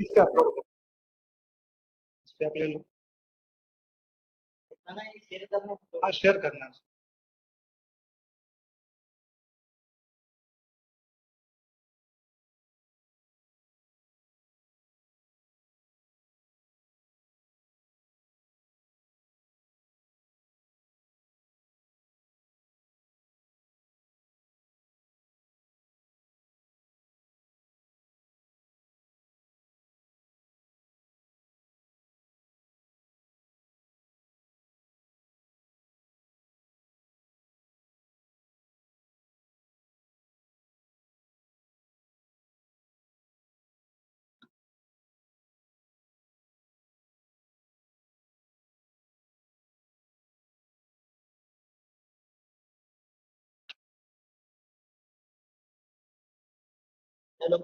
इससे अपलोड कर, इस पे आप ले लो। हाँ शेयर करना है। हेलो।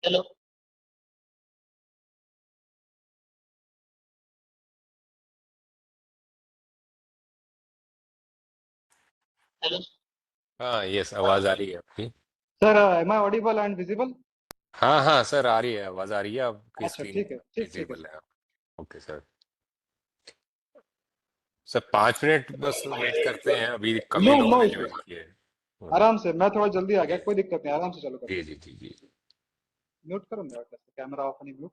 हेलो। हेलो। हाँ, यस, आवाज आ रही है आपकी। Sir am I audible and visible? हाँ हाँ सर, आ रही है, आवाज आ रही है, आपकी अच्छा स्क्रीन ठीक है, ठीक है विजिबल सर। है। Okay sir. सर 5 मिनट बस वेट करते हैं, अभी कम नो ही लोगों नो ने इश्यूज। ज्वाइन किए हैं। आराम से, मैं थोड़ा जल्दी आ जी गया, कोई दिक्कत नहीं, आराम से चालू करो। जी जी जी जी। म्यूट करो मेरा कैमरा ऑफ नहीं mute.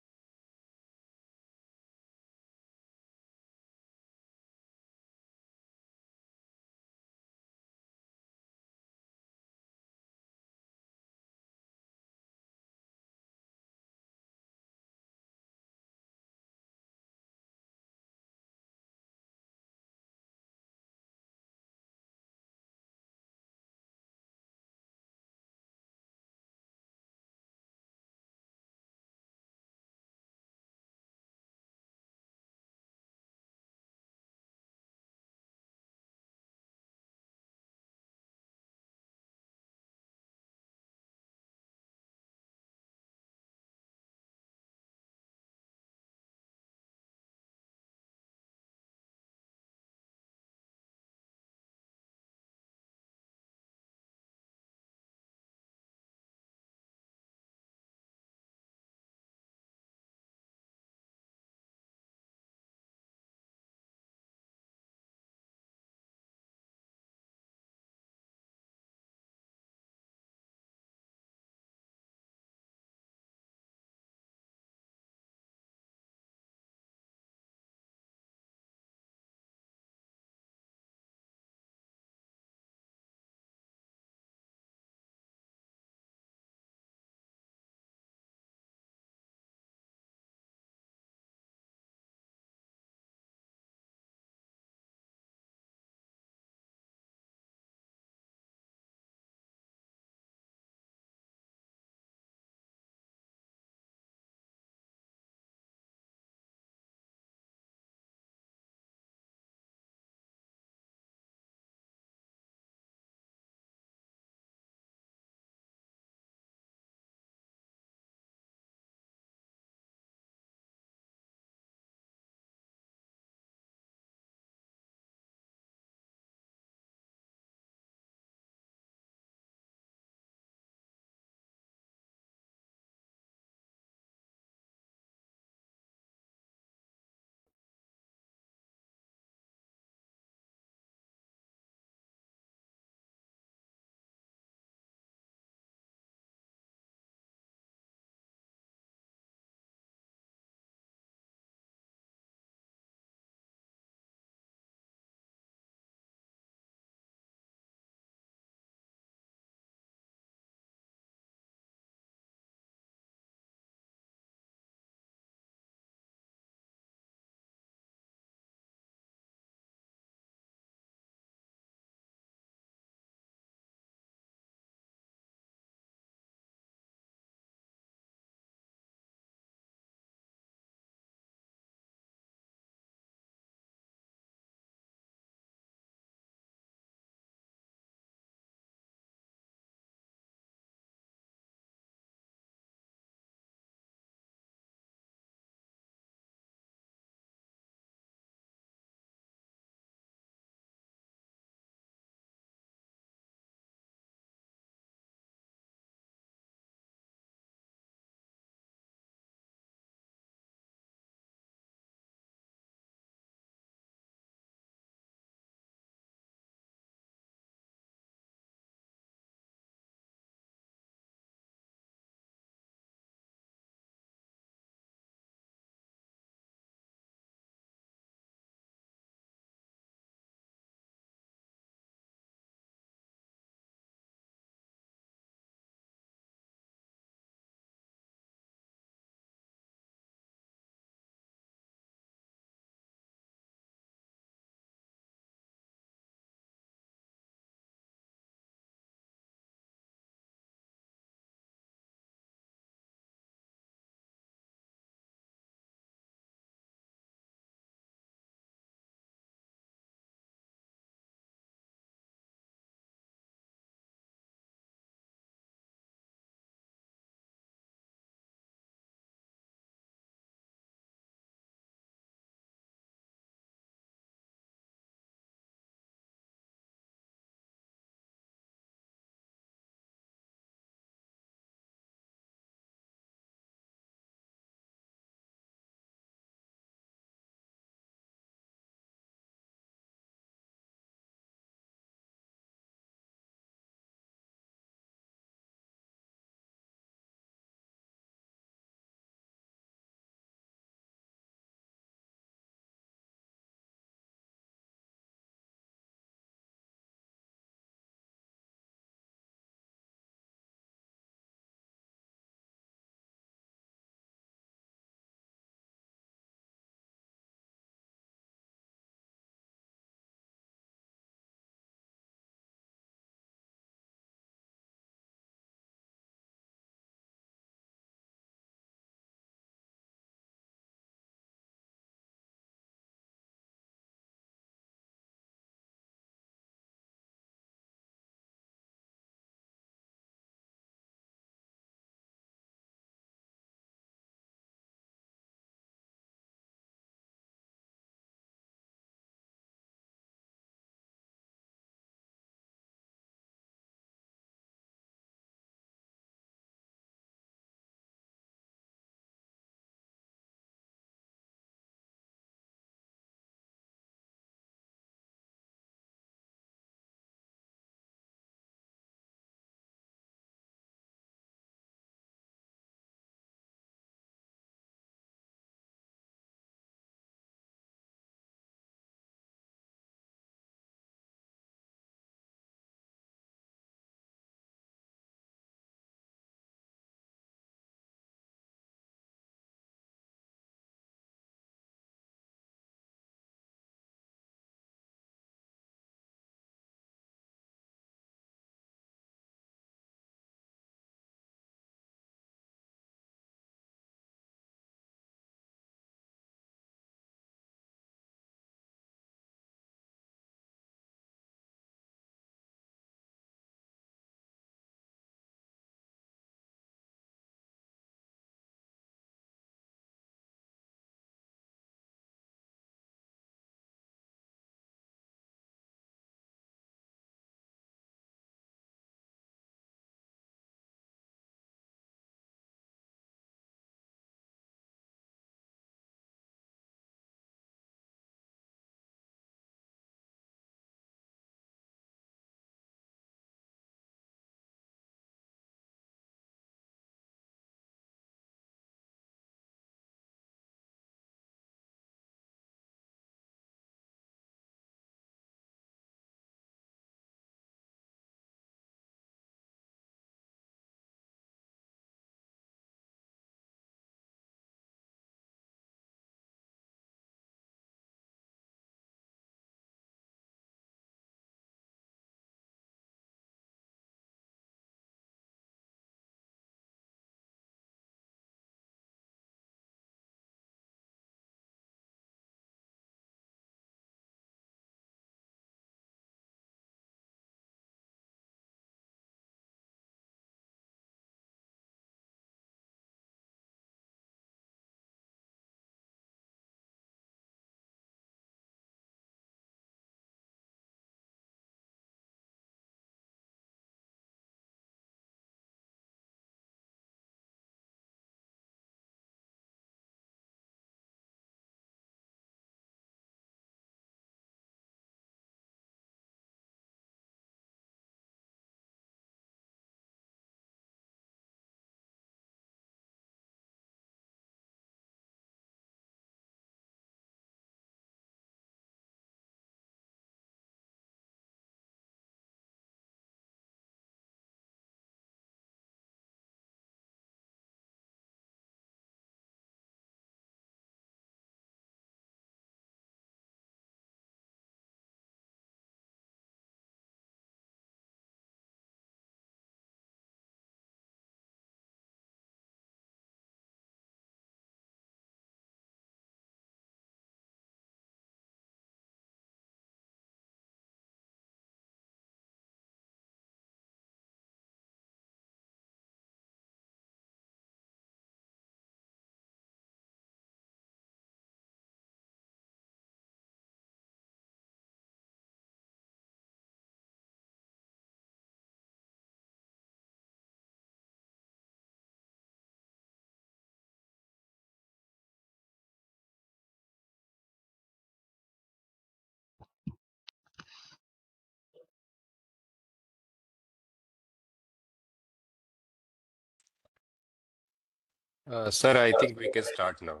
Sir, I think we can start now.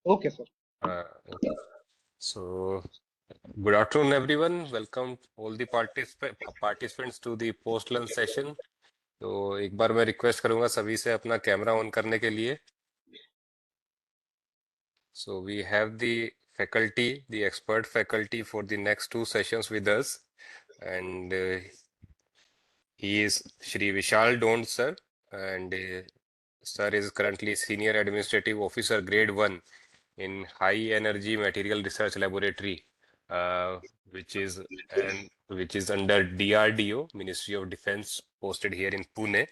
Okay, sir. Okay. So, good afternoon, everyone. Welcome all the participants to the post lunch session. तो एक बार मैं रिक्वेस्ट करूंगा सभी से अपना कैमरा ऑन करने के लिए. So we have the faculty, the expert faculty for the next two sessions with us, and he is Shri Vishal Dond, sir, and sir is currently Senior Administrative Officer Grade 1 in High Energy Material Research Laboratory, uh, which is under DRDO, Ministry of Defense, posted here in Pune.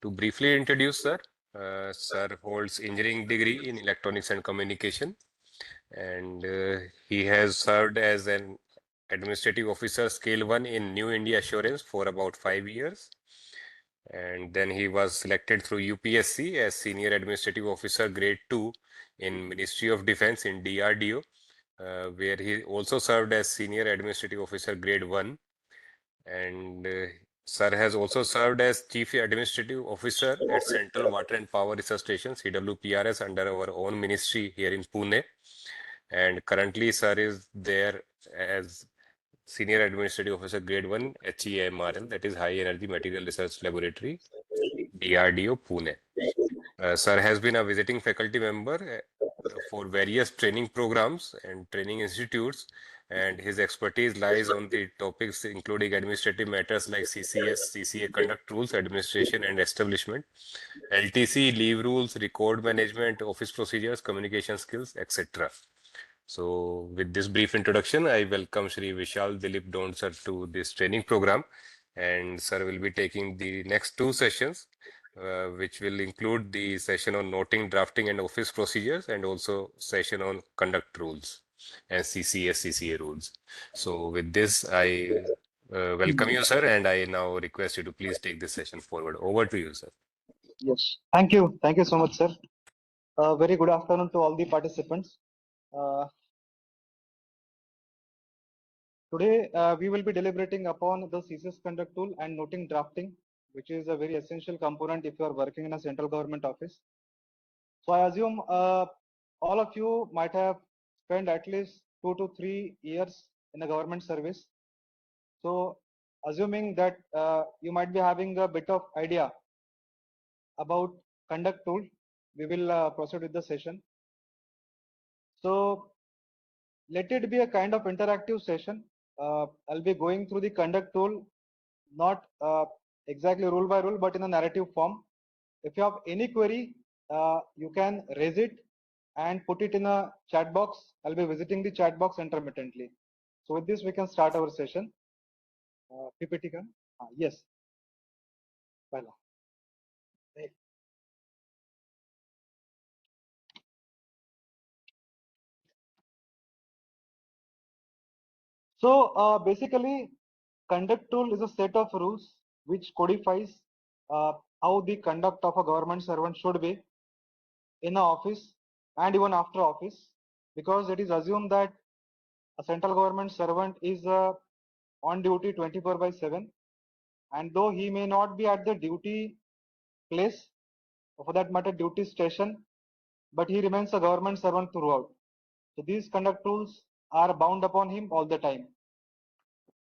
To briefly introduce sir, sir holds engineering degree in electronics and communication, and he has served as an administrative officer scale 1 in New India Assurance for about 5 years. And then he was selected through UPSC as Senior Administrative Officer Grade 2 in Ministry of Defense in DRDO, where he also served as Senior Administrative Officer Grade 1. And Sir has also served as Chief Administrative Officer at Central Water and Power Research Station, CWPRS, under our own ministry here in Pune. And currently, Sir is there as Senior Administrative Officer Grade 1 HEMRL, that is High Energy Material Research Laboratory, DRDO, Pune. Sir has been a visiting faculty member for various training programs and training institutes, and his expertise lies on the topics including administrative matters like CCS, CCA conduct rules, administration and establishment, LTC, leave rules, record management, office procedures, communication skills, etc. So with this brief introduction, I welcome Shri Vishal Dilip Dond sir to this training program, and sir will be taking the next two sessions, which will include the session on noting, drafting and office procedures, and also session on conduct rules and CCS, CCA rules. So with this, I welcome you, sir, and I now request you to please take this session forward. Over to you, sir. Yes. Thank you. Thank you so much, sir. Very good afternoon to all the participants. Today, we will be deliberating upon the CCS conduct tool and noting drafting, which is a very essential component if you are working in a central government office. So I assume all of you might have spent at least 2 to 3 years in a government service. So assuming that you might be having a bit of idea about conduct tool, we will proceed with the session. So let it be a kind of interactive session. I'll be going through the conduct tool, not exactly rule by rule, but in a narrative form. If you have any query, you can raise it and put it in a chat box. I'll be visiting the chat box intermittently. So with this, we can start our session. PPT can? Yes. Pahla. So basically, conduct tool is a set of rules which codifies how the conduct of a government servant should be in a office and even after office, because it is assumed that a central government servant is on duty 24/7, and though he may not be at the duty place, or for that matter duty station, but he remains a government servant throughout. So these conduct rules are bound upon him all the time.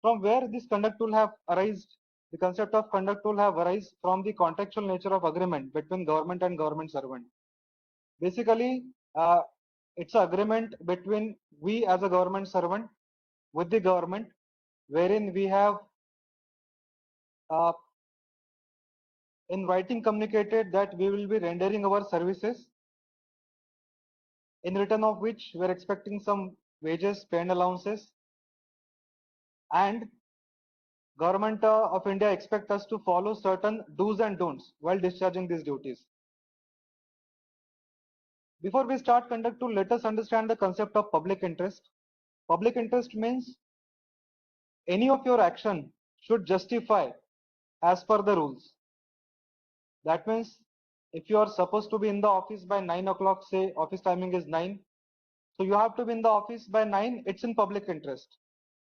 From where this conduct tool have arisen? The concept of conduct tool have arisen from the contextual nature of agreement between government and government servant. Basically, it's an agreement between we as a government servant with the government, wherein we have uh, in writing communicated that we will be rendering our services, in return of which we are expecting some wages, pay and allowances, and government of India expect us to follow certain do's and don'ts while discharging these duties. Before we start conduct tool, let us understand the concept of public interest. Public interest means any of your action should justify as per the rules. That means if you are supposed to be in the office by 9 o'clock, say office timing is 9, so you have to be in the office by 9, it's in public interest.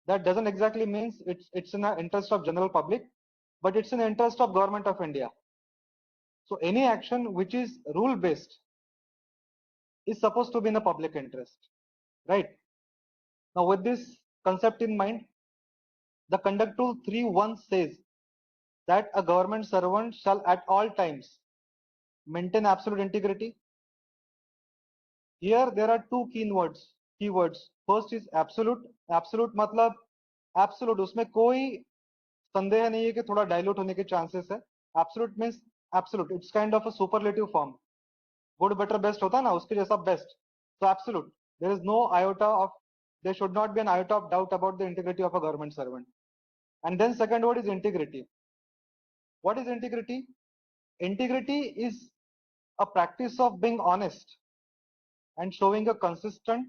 That doesn't exactly means it's in the interest of general public, but it's in the interest of government of India. So any action which is rule based is supposed to be in the public interest, right? Now with this concept in mind, the Conduct Rule 3.1 says that a government servant shall at all times maintain absolute integrity. Here there are two keywords. First is absolute. Absolute मतलब absolute, उसमें कोई संदेह नहीं है कि थोड़ा dilute होने के चांसेस है. Absolute means absolute. It's kind of a superlative form. Good, better, best होता है ना, उसके जैसा best. So absolute. There is no iota of, there should not be an iota of doubt about the integrity of a government servant. And then second word is integrity. What is integrity? Integrity is a practice of being honest and showing a consistent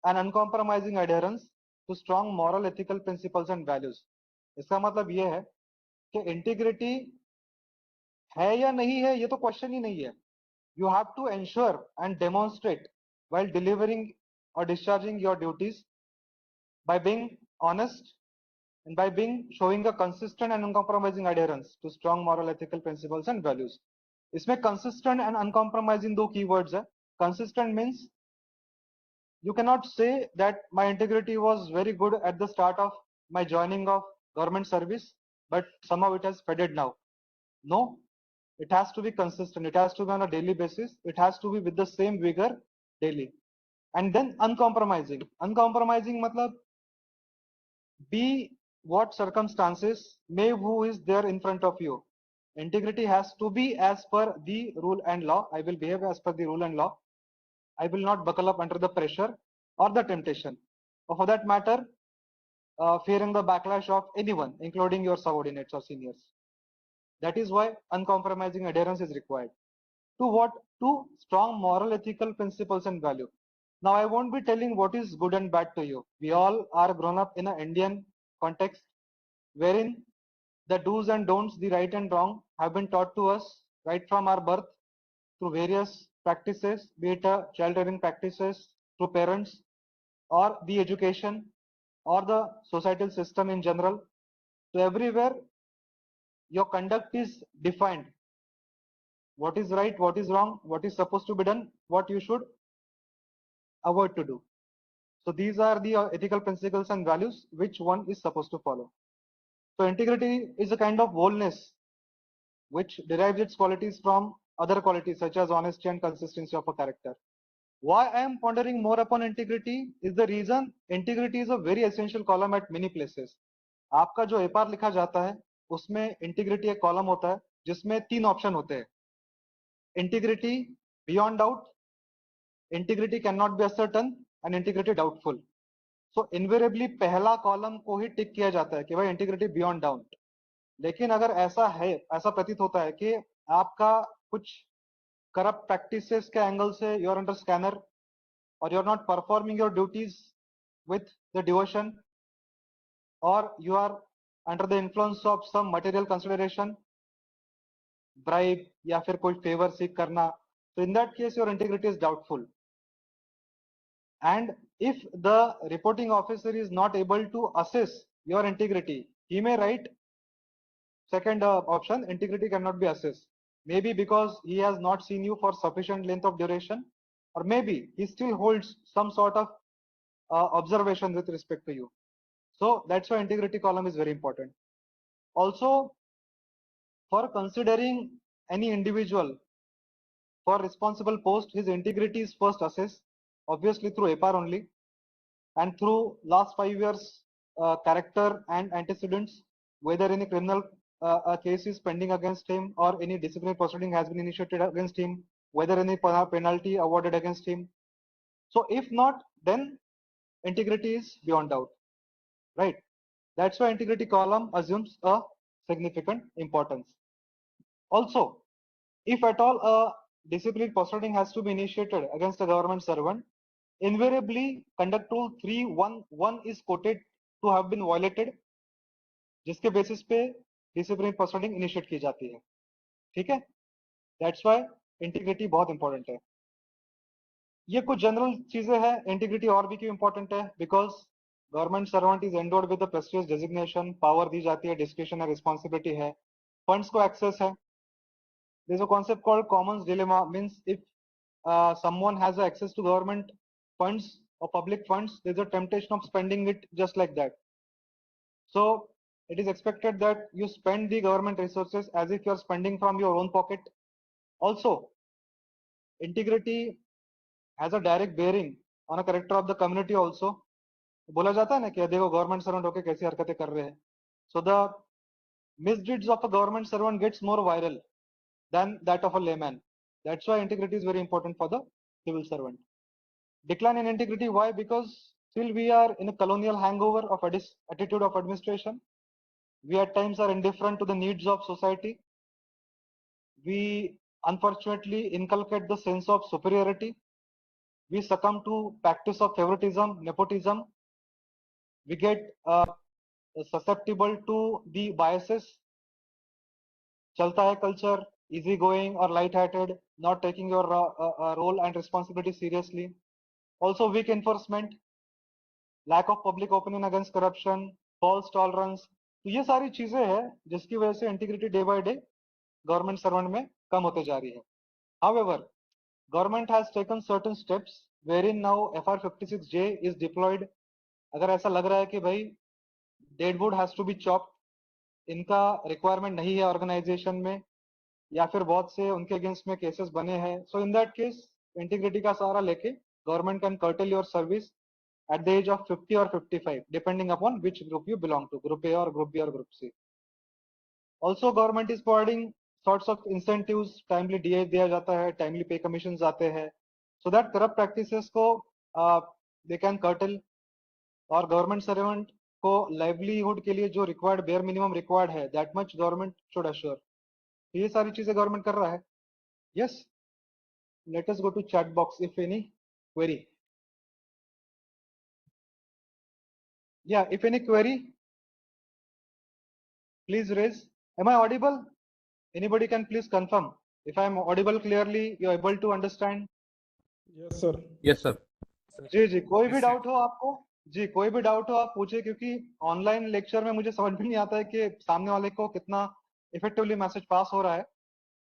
and uncompromising adherence to strong moral, ethical principles and values. इसका मतलब ये है कि integrity है या नहीं है, ये तो क्वेश्चन ही नहीं है. You have to ensure and demonstrate while delivering or discharging your duties by being honest and by being showing a consistent and uncompromising adherence to strong moral, ethical principles and values. इसमें consistent and uncompromising दो keywords है. Consistent means you cannot say that my integrity was very good at the start of my joining of government service, but somehow it has faded now. No, it has to be consistent. It has to be on a daily basis. It has to be with the same vigor daily. And then uncompromising. Uncompromising matlab be what circumstances may who is there in front of you. Integrity has to be as per the rule and law. I will behave as per the rule and law. I will not buckle up under the pressure or the temptation, or for that matter, fearing the backlash of anyone, including your subordinates or seniors. That is why uncompromising adherence is required. To what? To strong moral, ethical principles and value. Now, I won't be telling what is good and bad to you. We all are grown up in an Indian context wherein the do's and don'ts, the right and wrong, have been taught to us right from our birth through various practices, be it child rearing practices, through parents, or the education, or the societal system in general. So everywhere your conduct is defined. What is right, what is wrong, what is supposed to be done, what you should avoid to do. So these are the ethical principles and values which one is supposed to follow. So integrity is a kind of wholeness which derives its qualities from other qualities such as honesty and consistency of a character. Why I am pondering more upon integrity is the reason integrity is a very essential column at many places. आपका जो एपार लिखा जाता है उसमें integrity एक column होता है जिसमें तीन ऑप्शन होते हैं. Integrity beyond doubt, integrity can not B ascertain and integrity doubtful. So invariably पहला कॉलम को ही टिक किया जाता है कि भाई इंटीग्रिटी बियॉन्ड डाउट. लेकिन अगर ऐसा है, ऐसा प्रतीत होता है कि आपका कुछ करप्ट प्रैक्टिसेस के एंगल से you are under scanner or you're not performing your duties with the devotion, or you are under the influence of some material consideration, bribe या फिर कोई favor seek करना, so in that case your integrity is doubtful. And if the reporting officer is not able to assess your integrity, he may write second option, integrity cannot be assessed, maybe because he has not seen you for sufficient length of duration, or maybe he still holds some sort of observation with respect to you. So that's why integrity column is very important. Also, for considering any individual for responsible post, his integrity is first assessed, obviously through APAR only, and through last 5 years character and antecedents, whether any criminal case is pending against him or any disciplinary proceeding has been initiated against him, whether any penalty awarded against him. So if not, then integrity is beyond doubt, right? That's why integrity column assumes a significant importance. Also, if at all a disciplinary proceeding has to be initiated against a government servant, invariably Conduct Rule 3.1 is quoted to have been violated, जिसके basis पे disciplinary proceeding initiate की जाती है. ठीक है? That's why integrity बहुत important है. ये कुछ जनरल चीजें हैं. इंटीग्रिटी और भी क्यों इंपॉर्टेंट है? Because government servant is endowed with the prestigious designation, power दी जाती है, डिस्क्रिप्शन है, रिस्पॉन्सिबिलिटी है, फंड्स को एक्सेस है, there's a concept called commons dilemma. Means if someone has access to government funds or public funds, there's a temptation of spending it just like that. So it is expected that you spend the government resources as if you're spending from your own pocket. Also, integrity has a direct bearing on a character of the community also. बोला जाता है ना कि देखो government servant होके कैसी हरकतें कर रहे हैं. So the misdeeds of a government servant gets more viral than that of a layman. That's why integrity is very important for the civil servant. Decline in integrity, why? Because still we are in a colonial hangover of a attitude of administration. We at times are indifferent to the needs of society. We unfortunately inculcate the sense of superiority. We succumb to practice of favoritism, nepotism. We get susceptible to the biases. Chalta hai culture, easy going or light-hearted, not taking your role and responsibility seriously. Also weak enforcement, lack of public opinion against corruption, false tolerance. तो ये सारी चीजें हैं जिसकी वजह से integrity day by day government servant में कम होते जा रही है. However, government has taken certain steps wherein now FR56J is deployed. अगर ऐसा लग रहा है कि भाई deadwood has to be chopped, इनका रिक्वायरमेंट नहीं है ऑर्गेनाइजेशन में, या फिर बहुत से उनके अगेंस्ट में केसेस बने हैं, सो इन दैट केस इंटीग्रिटी का सहारा लेके government can cartel your service at the age of 50 or 55, depending upon which group you belong to, group A or group B or group C. Also, government is providing sorts of incentives, timely DA दिया जाता है, timely pay commissions आते हैं, so that corrupt practices को they can curtail. और government servant को livelihood के लिए जो रिक्वायर्ड बेयर मिनिमम रिक्वायर्ड है, that much government should assure. ये सारी चीजें गवर्नमेंट कर रहा है. Yes, let us go to chat box if any query. Yeah, if any query, please raise. Am I audible? Anybody can please confirm. If I am audible clearly, you are able to understand. Yes, sir. Yes sir. जी जी, कोई भी Yes, sir. Doubt हो आपको, जी कोई भी doubt हो आप पूछे, क्योंकि ऑनलाइन लेक्चर में मुझे समझ में नहीं आता है कि सामने वाले को कितना इफेक्टिवली मैसेज पास हो रहा है.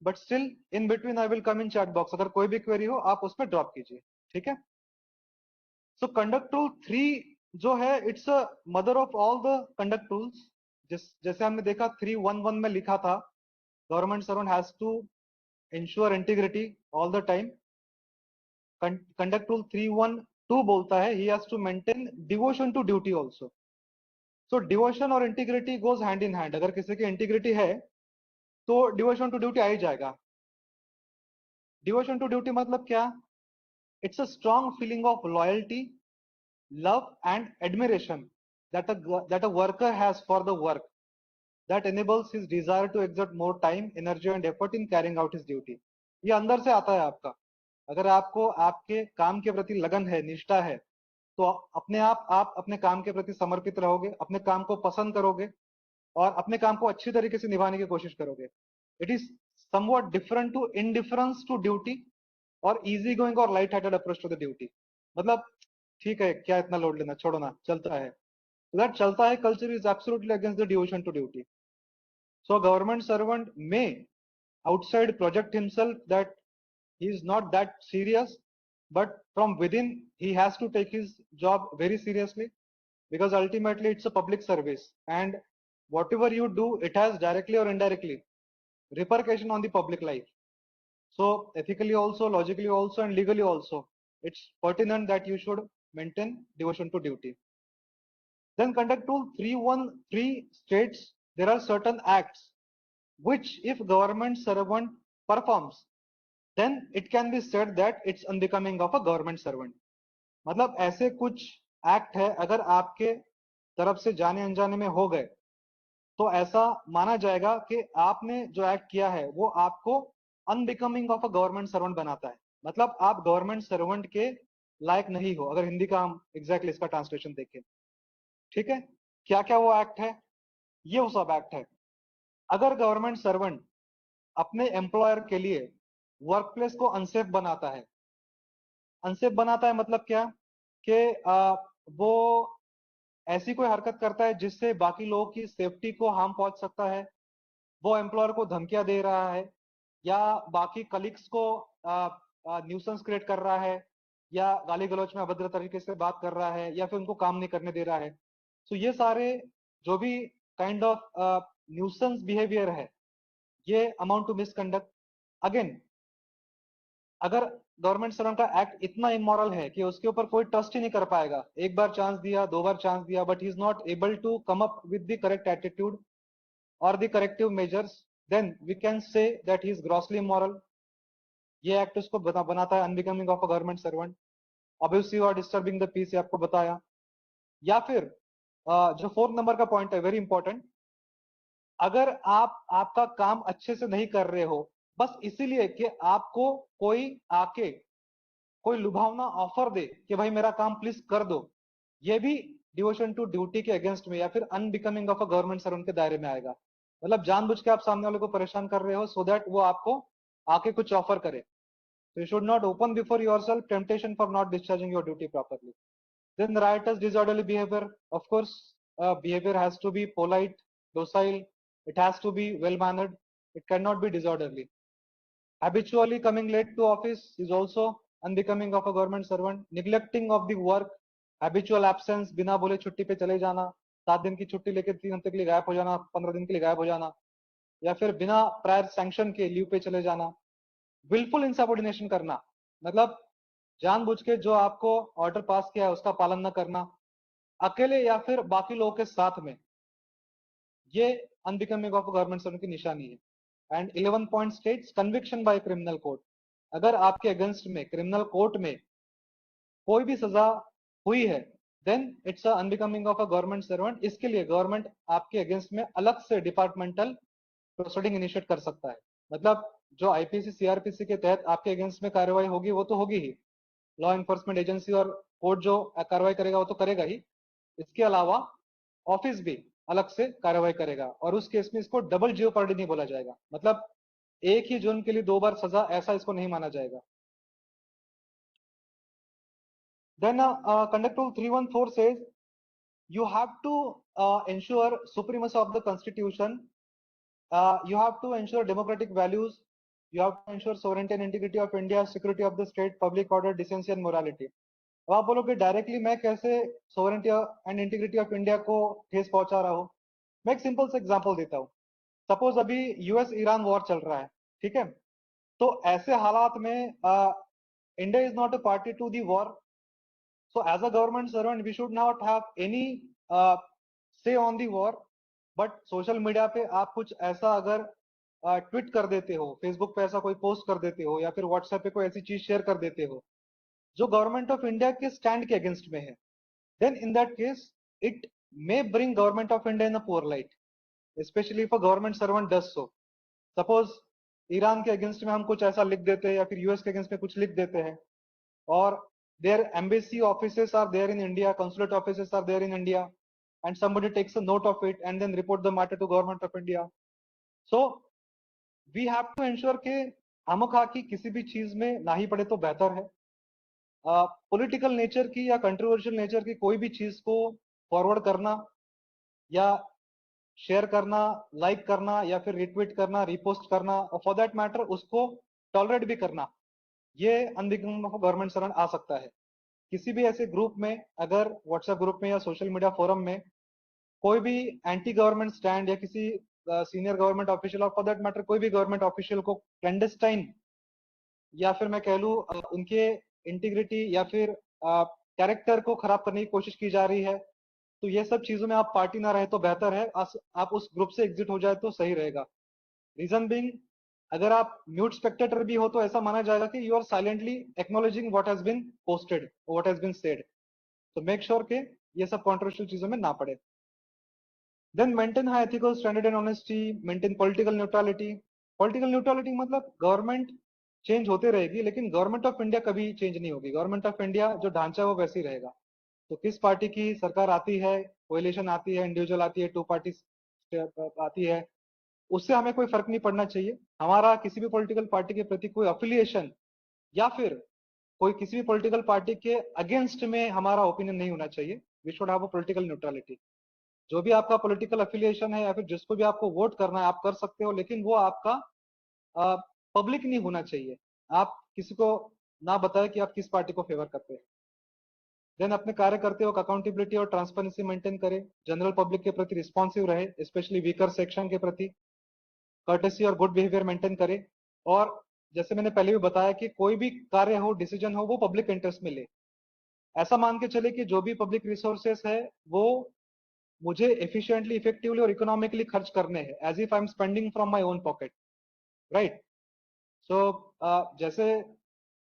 But still in between I will come in chat box. अगर कोई भी क्वेरी हो आप उस पर ड्रॉप कीजिए, ठीक है. सो कंडक्ट टूल 3 जो है, it's a mother of all the conduct tools. जैसे हमने देखा 311 में लिखा था, government servant has to ensure integrity all the time. Conduct tool 312 बोलता है he has to maintain devotion to duty also. So devotion और integrity goes hand in hand. अगर किसी की इंटीग्रिटी है तो डिवोशन टू ड्यूटी आ ही जाएगा. डिवोशन टू ड्यूटी मतलब क्या? It's a strong feeling of loyalty, love and admiration that a worker has for the work that enables his desire to exert more time, energy and effort in carrying out his duty. ये अंदर से आता है आपका. अगर आपको आपके काम के प्रति लगन है, निष्ठा है, तो अपने आप अपने काम के प्रति समर्पित रहोगे, अपने काम को पसंद करोगे और अपने काम को अच्छी तरीके से निभाने की कोशिश करोगे. It is somewhat different to indifference to duty or easy going or light hearted approach to the duty. मतलब ठीक है, क्या इतना लोड लेना, छोड़ो ना, चलता है. दैट चलता है culture is absolutely against the devotion to duty. So government servant may outside project himself that he is not that serious, but from within he has to take his job very seriously, because ultimately it's a public service and whatever you do, it has directly or indirectly repercussion on the public life. So ethically also, logically also and legally also, it's pertinent that you should maintain devotion to duty. Then conduct rule 313 states there are certain acts which if government servant performs, then it can be said that it's unbecoming of a government servant. मतलब ऐसे कुछ act है अगर आपके तरफ से जाने अनजाने में हो गए तो ऐसा माना जाएगा कि आपने जो एक्ट किया है वो आपको unbecoming of a government servant बनाता है. मतलब आप गवर्नमेंट सर्वेंट के लायक नहीं हो, अगर हिंदी का हम एग्जैक्टली इसका ट्रांसलेशन देखें. ठीक है, क्या क्या वो एक्ट है? ये वो सब एक्ट है. अगर गवर्नमेंट सर्वेंट अपने एम्प्लॉयर के लिए वर्क प्लेस को अनसेफ बनाता है. अनसेफ बनाता है मतलब क्या? कि वो ऐसी कोई हरकत करता है जिससे बाकी लोगों की सेफ्टी को हार्म पहुंच सकता है, वो एम्प्लॉयर को धमकियां दे रहा है, या बाकी कलीग्स को न्यूसेंस क्रिएट कर रहा है, या गाली गलौज में अभद्र तरीके से बात कर रहा है, या फिर उनको काम नहीं करने दे रहा है। तो ये सारे जो भी काइंड ऑफ न्यूसेंस बिहेवियर है, ये अमाउंट टू मिसकंडक्ट। अगेन, अगर गवर्नमेंट सर्वेंट का एक्ट इतना इमोरल है कि उसके ऊपर कोई ट्रस्ट ही नहीं कर पाएगा, एक बार चांस दिया, दो बार चांस दिया, but he is not able to come up with the correct attitude और the corrective measures, then we can say that he is grossly immoral. ये एक्ट उसको बनाता है unbecoming of a government servant. Abusive और disturbing the peace, आपको बताया। या फिर जो फोर्थ नंबर का पॉइंट है, वेरी इंपॉर्टेंट, अगर आप आपका काम अच्छे से नहीं कर रहे हो, बस इसीलिए कि आपको कोई आके कोई लुभावना ऑफर दे कि भाई मेरा काम प्लीज कर दो, ये भी डिवोशन टू ड्यूटी के अगेंस्ट में या फिर unbecoming of a government servant के दायरे में आएगा। मतलब जानबूझ के आप सामने वाले को परेशान कर रहे हो सो दैट वो आपको आके कुछ ऑफर करे। So you should not open before yourself temptation for not discharging your duty properly. Then riotous disorderly behavior, of course, behavior has to be polite, docile, it has to be well mannered, it cannot be disorderly. Habitually coming late to office is also unbecoming of a government servant. Neglecting of the work, habitual absence, बिना बोले छुट्टी पे चले जाना, 7 दिन की छुट्टी लेके 3 हफ्ते के लिए गायब हो जाना, 15 दिन के लिए गायब हो जाना, या फिर बिना प्रायर सैंक्शन के लीव पे चले जाना। विलफुल इंसबॉर्डिनेशन करना, मतलब जानबूझ के जो आपको ऑर्डर पास किया है उसका पालन न करना, अकेले या फिर बाकी लोगों के साथ में, ये अनबिकमिंग ऑफ गवर्नमेंट सर्वेंट की निशानी है। And 11 point states conviction by criminal court, अगर आपके अगेंस्ट में क्रिमिनल कोर्ट में कोई भी सजा हुई है, then it's unbecoming of a government servant. इसके लिए गवर्नमेंट आपके अगेंस्ट में अलग से डिपार्टमेंटल प्रोसीडिंग इनिशिएट कर सकता है। मतलब जो आईपीसी सीआरपीसी के तहत आपके अगेंस्ट में कार्रवाई होगी वो तो होगी ही, लॉ एनफोर्समेंट एजेंसी और कोर्ट जो कार्रवाई करेगा वो तो करेगा ही, इसके अलावा ऑफिस भी अलग से कार्रवाई करेगा, और उस केस में इसको डबल जियोपर्डी नहीं बोला जाएगा। मतलब एक ही जुर्म के लिए 2 बार सजा, ऐसा इसको नहीं माना जाएगा। Then conduct rule 314 says you have to ensure supremacy of the constitution, you have to ensure democratic values, you have to ensure sovereignty and integrity of India, security of the state, public order, decency and morality। अब आप बोलोगे directly मैं कैसे sovereignty and integrity of India को ठेस पहुंचा रहा हूं। मैं एक सिंपल सा एग्जांपल देता हूं। सपोज अभी यूएस ईरान वॉर चल रहा है, ठीक है। तो ऐसे हालात में India is not a party to the war, so as a government servant we should not have any say on the war, but social media पे आप कुछ ऐसा अगर ट्वीट कर देते हो, फेसबुक पे ऐसा कोई पोस्ट कर देते हो, या फिर व्हाट्सएप पे कोई ऐसी चीज शेयर कर देते हो जो गवर्नमेंट ऑफ इंडिया के स्टैंड के अगेंस्ट में है, then in that case it may bring government of India in a poor light, especially if a government servant does so। Suppose Iran के अगेंस्ट में हम कुछ ऐसा लिख देते हैं या फिर यूएस के अगेंस्ट में कुछ लिख देते हैं, और their embassy offices are there in India, consulate offices are there in India, and somebody takes a note of it and then report the matter to government of India। So we have to ensure कि खामखा की किसी भी चीज में ना ही पड़े तो बेहतर है। पॉलिटिकल नेचर की या कंट्रोवर्शियल नेचर की कोई भी चीज को फॉरवर्ड करना या शेयर करना, लाइक करना या फिर रिट्वीट करना, रिपोस्ट करना, और फॉर दैट मैटर उसको टॉलरेट भी करना, ये अनबिकमिंग ऑफ गवर्नमेंट सर्वेंट आ सकता है। किसी भी ऐसे ग्रुप में, अगर व्हाट्सएप ग्रुप में या सोशल मीडिया फोरम में कोई भी एंटी गवर्नमेंट स्टैंड या किसी सीनियर गवर्नमेंट ऑफिशियल और फॉर दैट मैटर कोई भी गवर्नमेंट ऑफिशियल को क्लैंडस्टाइन या फिर मैं कह लूं उनके इंटीग्रिटी या फिर कैरेक्टर को खराब करने की कोशिश की जा रही है, तो ये सब चीजों में आप पार्टी ना रहे तो बेहतर है, आप उस ग्रुप से एग्जिट हो जाए तो सही रहेगा। रीजन बीइंग, अगर आप म्यूट स्पेक्टेटर भी हो तो ऐसा माना जाएगा कि you are silently acknowledging what has been posted, what has been said. तो मेक श्योर के ये सब कंट्रोवर्शियल चीजों में ना पड़े। Then maintain high ethical standard and honesty, maintain political neutrality. Political neutrality मतलब गवर्नमेंट चेंज होते रहेगी लेकिन गवर्नमेंट ऑफ इंडिया कभी चेंज नहीं होगी। गवर्नमेंट ऑफ इंडिया जो ढांचा है वो वैसे ही रहेगा। तो किस पार्टी की सरकार आती है, कोएलिशन आती है, इंडिविजुअल आती है, टू पार्टी आती है, उससे हमें कोई फर्क नहीं पड़ना चाहिए। हमारा किसी भी पॉलिटिकल पार्टी के प्रति कोई अफिलिएशन या फिर कोई किसी भी पॉलिटिकल पार्टी के अगेंस्ट में हमारा ओपिनियन नहीं होना चाहिए। We should have a political neutrality. जो भी आपका पॉलिटिकल अफिलिएशन है या फिर जिसको भी आपको वोट करना है आप कर सकते हो, लेकिन वो आपका पब्लिक नहीं होना चाहिए। आप किसी को ना बताएं कि आप किस पार्टी को फेवर करते हैं। देन अपने कार्य करते वक्त अकाउंटेबिलिटी और ट्रांसपेरेंसी मेंटेन करें, जनरल पब्लिक के प्रति रिस्पॉन्सिव रहे, स्पेशली वीकर सेक्शन के प्रति कर्टेसी और गुड बिहेवियर मेंटेन करें। और जैसे मैंने पहले भी बताया कि कोई भी कार्य हो, डिसीजन हो, वो पब्लिक इंटरेस्ट में ले। ऐसा मान के चले कि जो भी पब्लिक रिसोर्सेस है वो मुझे एफिशिएंटली, इफेक्टिवली और इकोनॉमिकली खर्च करने हैं, as if I am spending from my own pocket, right. So जैसे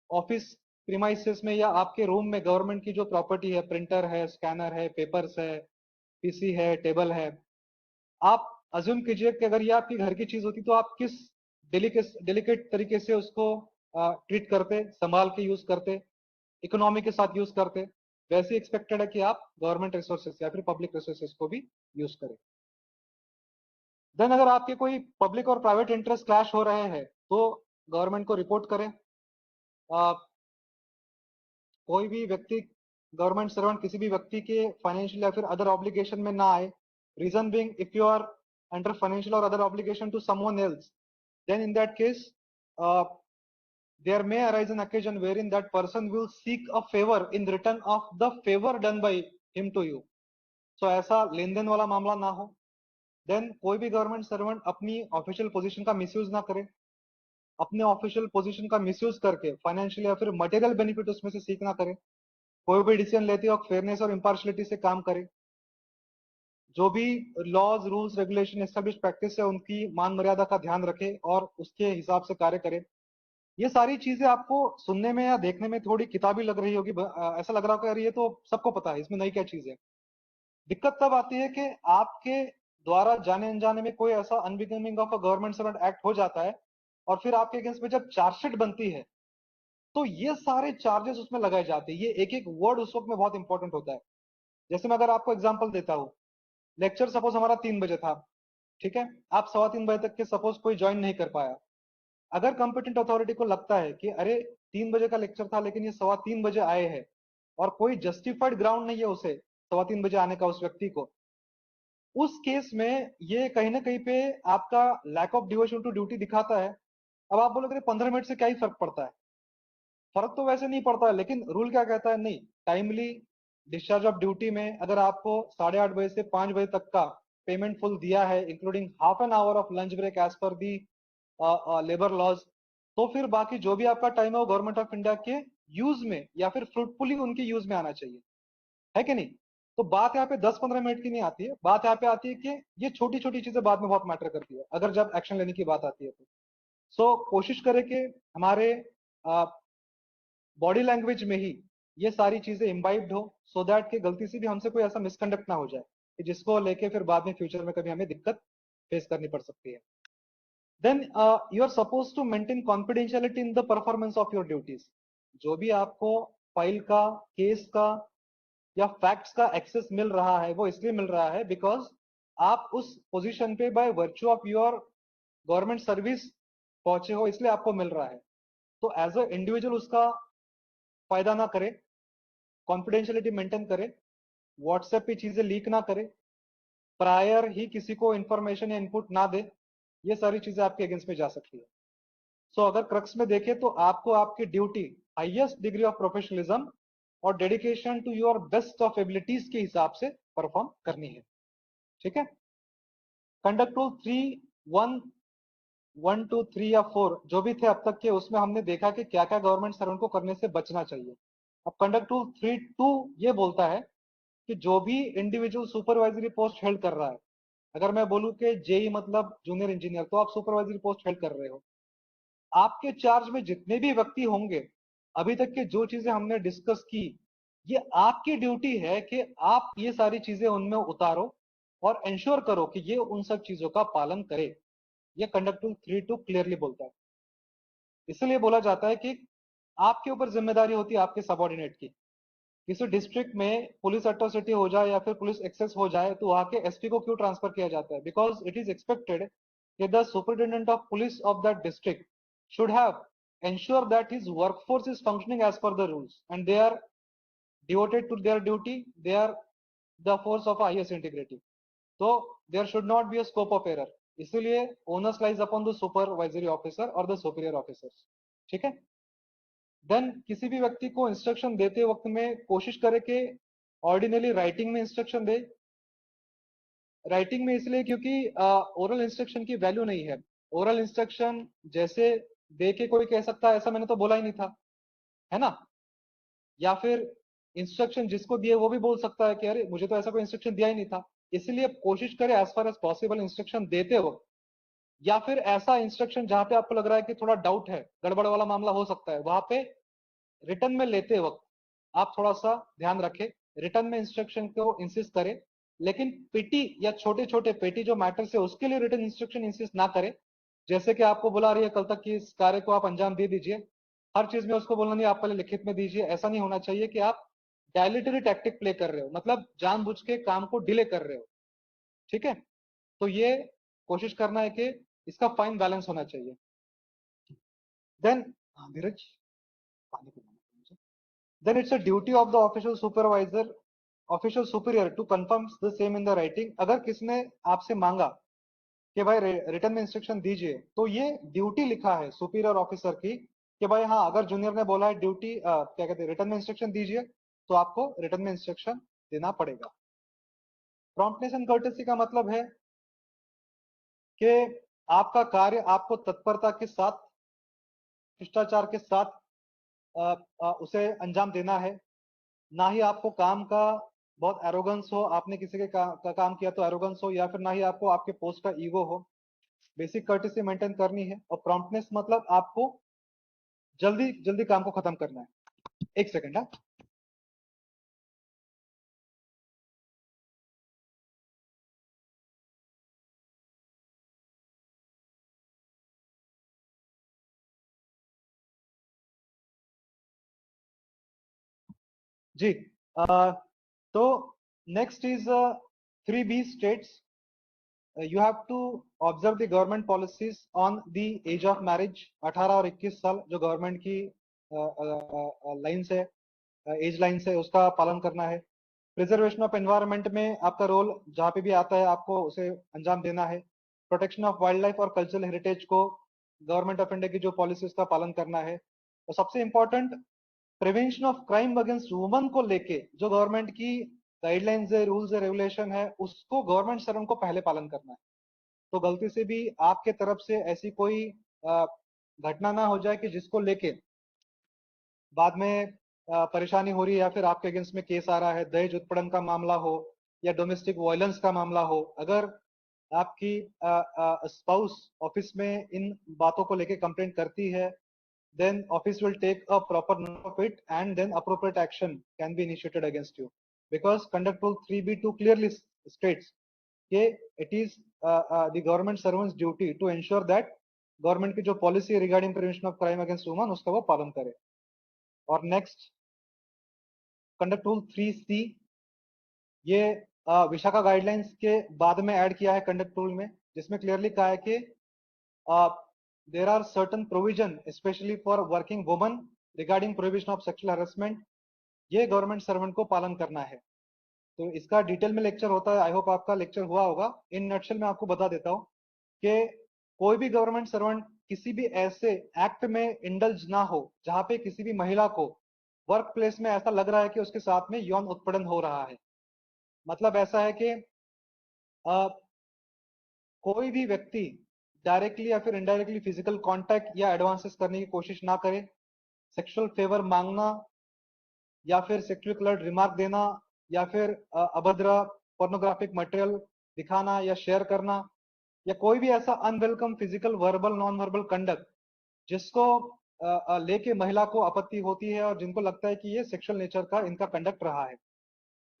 ऑफिस प्रीमाइसेस में या आपके रूम में गवर्नमेंट की जो प्रॉपर्टी है, प्रिंटर है, स्कैनर है, पेपर्स है, पीसी है, टेबल है, आप अज्यूम कीजिए कि अगर ये आपकी घर की चीज होती तो आप किस डेलिकेट तरीके से उसको ट्रीट करते, संभाल के यूज करते, इकोनॉमी के साथ यूज करते। वैसे एक्सपेक्टेड है कि आप गवर्नमेंट रिसोर्सेस या फिर पब्लिक रिसोर्सेस को भी यूज करें। देन अगर आपके कोई पब्लिक और प्राइवेट इंटरेस्ट क्लैश हो रहे हैं तो गवर्नमेंट को रिपोर्ट करें। कोई भी व्यक्ति, गवर्नमेंट सर्वेंट किसी भी व्यक्ति के फाइनेंशियल या फिर अदर ऑब्लिगेशन में ना आए। Reason being, if you are under financial और other obligation to someone else, then in that case there may arise an occasion wherein that person will seek a favor in return of the favor done by him to you. So ऐसा लेन then वाला मामला ना हो। Then कोई भी government servant अपनी official position का misuse ना करे, अपने ऑफिशियल पोजीशन का मिसयूज करके फाइनेंशियल या फिर मटेरियल बेनिफिट उसमें से सीख ना करे। कोई भी डिसीजन लेते वक्त फेयरनेस और इम्पार्शलिटी से काम करे। जो भी laws, rules, regulation, establish practice है उनकी मान मर्यादा का ध्यान रखे और उसके हिसाब से कार्य करे। ये सारी चीजें आपको सुनने में या देखने में थोड़ी किताबी लग रही होगी, ऐसा लग रहा होगा यार ये तो सबको पता है, इसमें नई क्या चीज है। दिक्कत तब आती है कि आपके द्वारा जाने अनजाने में कोई ऐसा unbecoming of a government servant act हो जाता है और फिर आपके अगेंस्ट में जब चार्जशीट बनती है तो ये सारे चार्जेस उसमें लगाए जाते हैं। ये एक एक वर्ड उस वक्त में बहुत इंपॉर्टेंट होता है। जैसे मैं अगर आपको एग्जांपल देता हूँ, लेक्चर सपोज हमारा 3 बजे था, ठीक है, आप 3:15 तक के सपोज कोई ज्वाइन नहीं कर पाया। अगर कॉम्पिटेंट अथॉरिटी को लगता है कि अरे 3 बजे का लेक्चर था लेकिन ये 3:15 आए हैं और कोई जस्टिफाइड ग्राउंड नहीं है उसे 3:15 आने का उस व्यक्ति को, उस केस में ये कहीं ना कहीं पे आपका lack of devotion to duty दिखाता है। अब आप बोलोगे 15 मिनट से क्या ही फर्क पड़ता है? फर्क तो वैसे नहीं पड़ता है, लेकिन रूल क्या कहता है, नहीं, टाइमली डिस्चार्ज ऑफ ड्यूटी में अगर आपको 8:30 बजे से 5 बजे तक का पेमेंट फुल दिया है including half an hour of lunch break as per the labour laws, तो फिर बाकी जो भी आपका टाइम है वो गवर्नमेंट ऑफ इंडिया के यूज में या फिर फ्रूटफुली उनके यूज में आना चाहिए, है कि नहीं? तो बात यहाँ पे 10-15 मिनट की नहीं आती है, बात यहाँ पे आती है कि ये छोटी छोटी चीजें बाद में बहुत मैटर करती है अगर जब एक्शन लेने की बात आती है तो। सो कोशिश करें कि हमारे बॉडी लैंग्वेज में ही ये सारी चीजें इम्बाइब्ड हो, सो दैट कि गलती से भी हमसे कोई ऐसा मिसकंडक्ट ना हो जाए कि जिसको लेके फिर बाद में फ्यूचर में कभी हमें दिक्कत फेस करनी पड़ सकती है। Then you are suppose to maintain confidentiality in the performance of your duties. जो भी आपको फाइल का, केस का या फैक्ट्स का एक्सेस मिल रहा है वो इसलिए मिल रहा है बिकॉज आप उस पोजीशन पे bye virtue of your government service पहुंचे हो, इसलिए आपको मिल रहा है। तो एज अ इंडिविजुअल उसका फायदा ना करे, कॉन्फिडेंशियलिटी मेंटेन करे, व्हाट्सएप पे चीजें लीक ना करे, प्रायर ही किसी को इंफॉर्मेशन या इनपुट ना दे। ये सारी चीजें आपके अगेंस्ट में जा सकती है। सो अगर क्रक्स में देखें तो आपको आपकी duty highest degree of professionalism और dedication to your best of abilities के हिसाब से परफॉर्म करनी है, ठीक है। कंडक्ट रूल 3, 1, 1, 2, 3 या 4 जो भी थे अब तक के, उसमें हमने देखा कि क्या क्या गवर्नमेंट सर्वेंट को करने से बचना चाहिए। अब कंडक्ट रूल 3.2 ये बोलता है कि जो भी इंडिविजुअल सुपरवाइजरी पोस्ट हेल्ड कर रहा है, अगर मैं बोलूं कि जेई मतलब जूनियर इंजीनियर, तो आप सुपरवाइजरी पोस्ट हेल्ड कर रहे हो, आपके चार्ज में जितने भी व्यक्ति होंगे, अभी तक के जो चीजें हमने डिस्कस की, ये आपकी ड्यूटी है कि आप ये सारी चीजें उनमें उतारो और इंश्योर करो कि ये उन सब चीजों का पालन करे। ये कंडक्ट रूल 3.2 क्लियरली बोलता है। इसलिए बोला जाता है कि आपके ऊपर जिम्मेदारी होती है आपके सबॉर्डिनेट की। किसी डिस्ट्रिक्ट में पुलिस एट्रोसिटी हो जाए या फिर पुलिस एक्सेस हो जाए तो वहां के एसपी को क्यों ट्रांसफर किया जाता है? बिकॉज इट इज एक्सपेक्टेड कि the superintendent of police of that district should have ensure that his workforce is functioning as per the rules and they are devoted to their duty, they are the force of highest integrity, so there should not be a scope of error। इसीलिए owners lies upon the supervisory officer और the superior officers. ठीक है। Then किसी भी व्यक्ति को instruction देते वक्त में कोशिश करे कि ऑर्डिनरी राइटिंग में इंस्ट्रक्शन दे। राइटिंग में इसलिए क्योंकि ओरल इंस्ट्रक्शन की वैल्यू नहीं है। ओरल इंस्ट्रक्शन जैसे दे के कोई कह सकता है ऐसा मैंने तो बोला ही नहीं था, है ना। या फिर इंस्ट्रक्शन जिसको दिए वो भी बोल सकता है कि अरे मुझे तो ऐसा कोई इंस्ट्रक्शन दिया ही नहीं था। इसलिए कोशिश करें as far as possible instruction देते वक्त, या फिर ऐसा इंस्ट्रक्शन जहां पे आपको लग रहा है कि थोड़ा डाउट है, गड़बड़ वाला मामला हो सकता है, वहां पे रिटर्न में लेते वक्त आप थोड़ा सा ध्यान रखें। रिटर्न में इंस्ट्रक्शन को इंसिस्ट करें, लेकिन पीटी या छोटे छोटे पेटी जो मैटर्स है उसके लिए रिटर्न इंस्ट्रक्शन इंसिस्ट ना करें। जैसे कि आपको बुला रही है कल तक कि इस कार्य को आप अंजाम दे दीजिए, हर चीज में उसको बोलना नहीं आप पहले लिखित में दीजिए। ऐसा नहीं होना चाहिए कि आप डायलिटरी टैक्टिक प्ले कर रहे हो, मतलब जानबूझ के काम को डिले कर रहे हो। ठीक है। तो ये कोशिश करना है कि इसका फाइन बैलेंस होना चाहिए। देन धीरज पानी पीना है मुझे। Then it's a duty of the official supervisor, official superior to confirm the same in the writing। अगर किसने आपसे मांगा कि भाई रिटर्न में इंस्ट्रक्शन दीजिए, तो ये ड्यूटी लिखा है सुपीरियर ऑफिसर की कि भाई हाँ अगर जूनियर ने बोला है ड्यूटी क्या कहते हैं रिटर्न में इंस्ट्रक्शन दीजिए, तो आपको रिटर्न में इंस्ट्रक्शन देना पड़ेगा। प्रॉम्प्टनेस एंड कर्टेसी का मतलब है कि आपका कार्य आपको तत्परता के साथ, शिष्टाचार के साथ उसे अंजाम देना है। ना ही आपको काम का बहुत एरोगेंस हो, आपने किसी के का काम किया तो एरोगेंस हो, या फिर ना ही आपको आपके पोस्ट का ईगो हो। बेसिक कर्टेसी मेंटेन करनी है। और प्रॉम्प्टनेस मतलब आपको जल्दी जल्दी काम को खत्म करना है। एक सेकंड। हाँ जी। अ, तो next is 3B states. You have to observe the government policies on the age of marriage. 18 और 21 साल जो गवर्नमेंट की लाइन से एज लाइन से उसका पालन करना है। प्रिजर्वेशन ऑफ एनवायरनमेंट में आपका रोल जहाँ पे भी आता है आपको उसे अंजाम देना है। प्रोटेक्शन ऑफ वाइल्ड लाइफ और कल्चरल हेरिटेज को गवर्नमेंट ऑफ इंडिया की जो पॉलिसीज का पालन करना है। और सबसे important prevention of crime against woman को लेके जो गवर्नमेंट की गाइडलाइंस है, रूल्स है, रेगुलेशन है, उसको गवर्नमेंट सर्वेंट को पहले पालन करना है। तो गलती से भी आपके तरफ से ऐसी कोई अ, घटना ना हो जाए कि जिसको लेके बाद में परेशानी हो रही है, या फिर आपके अगेंस्ट में केस आ रहा है, दहेज उत्पीड़न का मामला हो या डोमेस्टिक वायलेंस का मामला हो। अगर आपकी स्पाउस ऑफिस में इन बातों को लेके कंप्लेंट करती है, then office will take a proper note of it and then appropriate action can be initiated against you, because conduct rule 3B2 clearly states कि it is the government servants duty to ensure that government की जो policy है regarding prevention of crime against woman उसका वो पालन करे। और next conduct rule 3C, ये विशाखा गाइडलाइंस के बाद में ऐड किया है कंडक्ट रूल में, जिसमें क्लियरली कहा है कि there are certain provision specially for working woman regarding prohibition of sexual harassment. ये गवर्नमेंट सर्वेंट को पालन करना है। तो इसका डिटेल में लेक्चर होता है, आई होप आपका लेक्चर हुआ होगा। इन नटशेल में आपको बता देता हूँ कि कोई भी गवर्नमेंट सर्वेंट किसी भी ऐसे एक्ट में इंडल्ज ना हो जहां पे किसी भी महिला को वर्क प्लेस में ऐसा लग रहा है कि उसके साथ में यौन उत्पीड़न हो रहा है। मतलब ऐसा है कि कोई भी व्यक्ति डायरेक्टली या फिर इनडायरेक्टली फिजिकल कांटेक्ट या एडवांसेस करने की कोशिश ना करे। सेक्सुअल फेवर मांगना या फिर सेक्सुअल कलर्ड रिमार्क देना या फिर अभद्र पोर्नोग्राफिक मटेरियल दिखाना या शेयर करना, या कोई भी ऐसा unwelcome physical verbal non verbal conduct जिसको लेके महिला को आपत्ति होती है और जिनको लगता है कि ये सेक्सुअल नेचर का इनका कंडक्ट रहा है।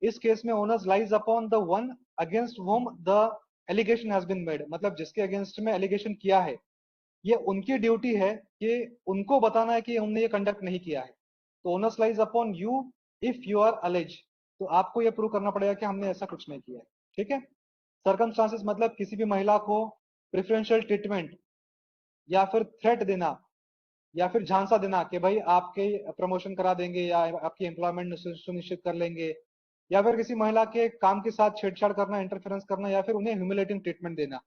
इस केस में onus lies upon the one against whom the allegation has been made. मतलब जिसके अगेंस्ट में एलिगेशन किया है, ये उनकी ड्यूटी है कि उनको बताना है कि हमने ये कंडक्ट नहीं किया है। तो onus lies upon you if you are allege, तो आपको ये प्रूव करना पड़ेगा कि हमने ऐसा कुछ नहीं किया है। ठीक है। सर्कमस्टांसेस मतलब किसी भी महिला को प्रेफरेंशियल ट्रीटमेंट या फिर थ्रेट देना या फिर झांसा देना कि भाई आपके प्रमोशन करा देंगे या आपकी एम्प्लॉयमेंट सुनिश्चित कर लेंगे, या फिर किसी महिला के काम के साथ छेड़छाड़ करना, इंटरफेरेंस करना, या फिर उन्हें ह्यूमिलेटिंग ट्रीटमेंट देना।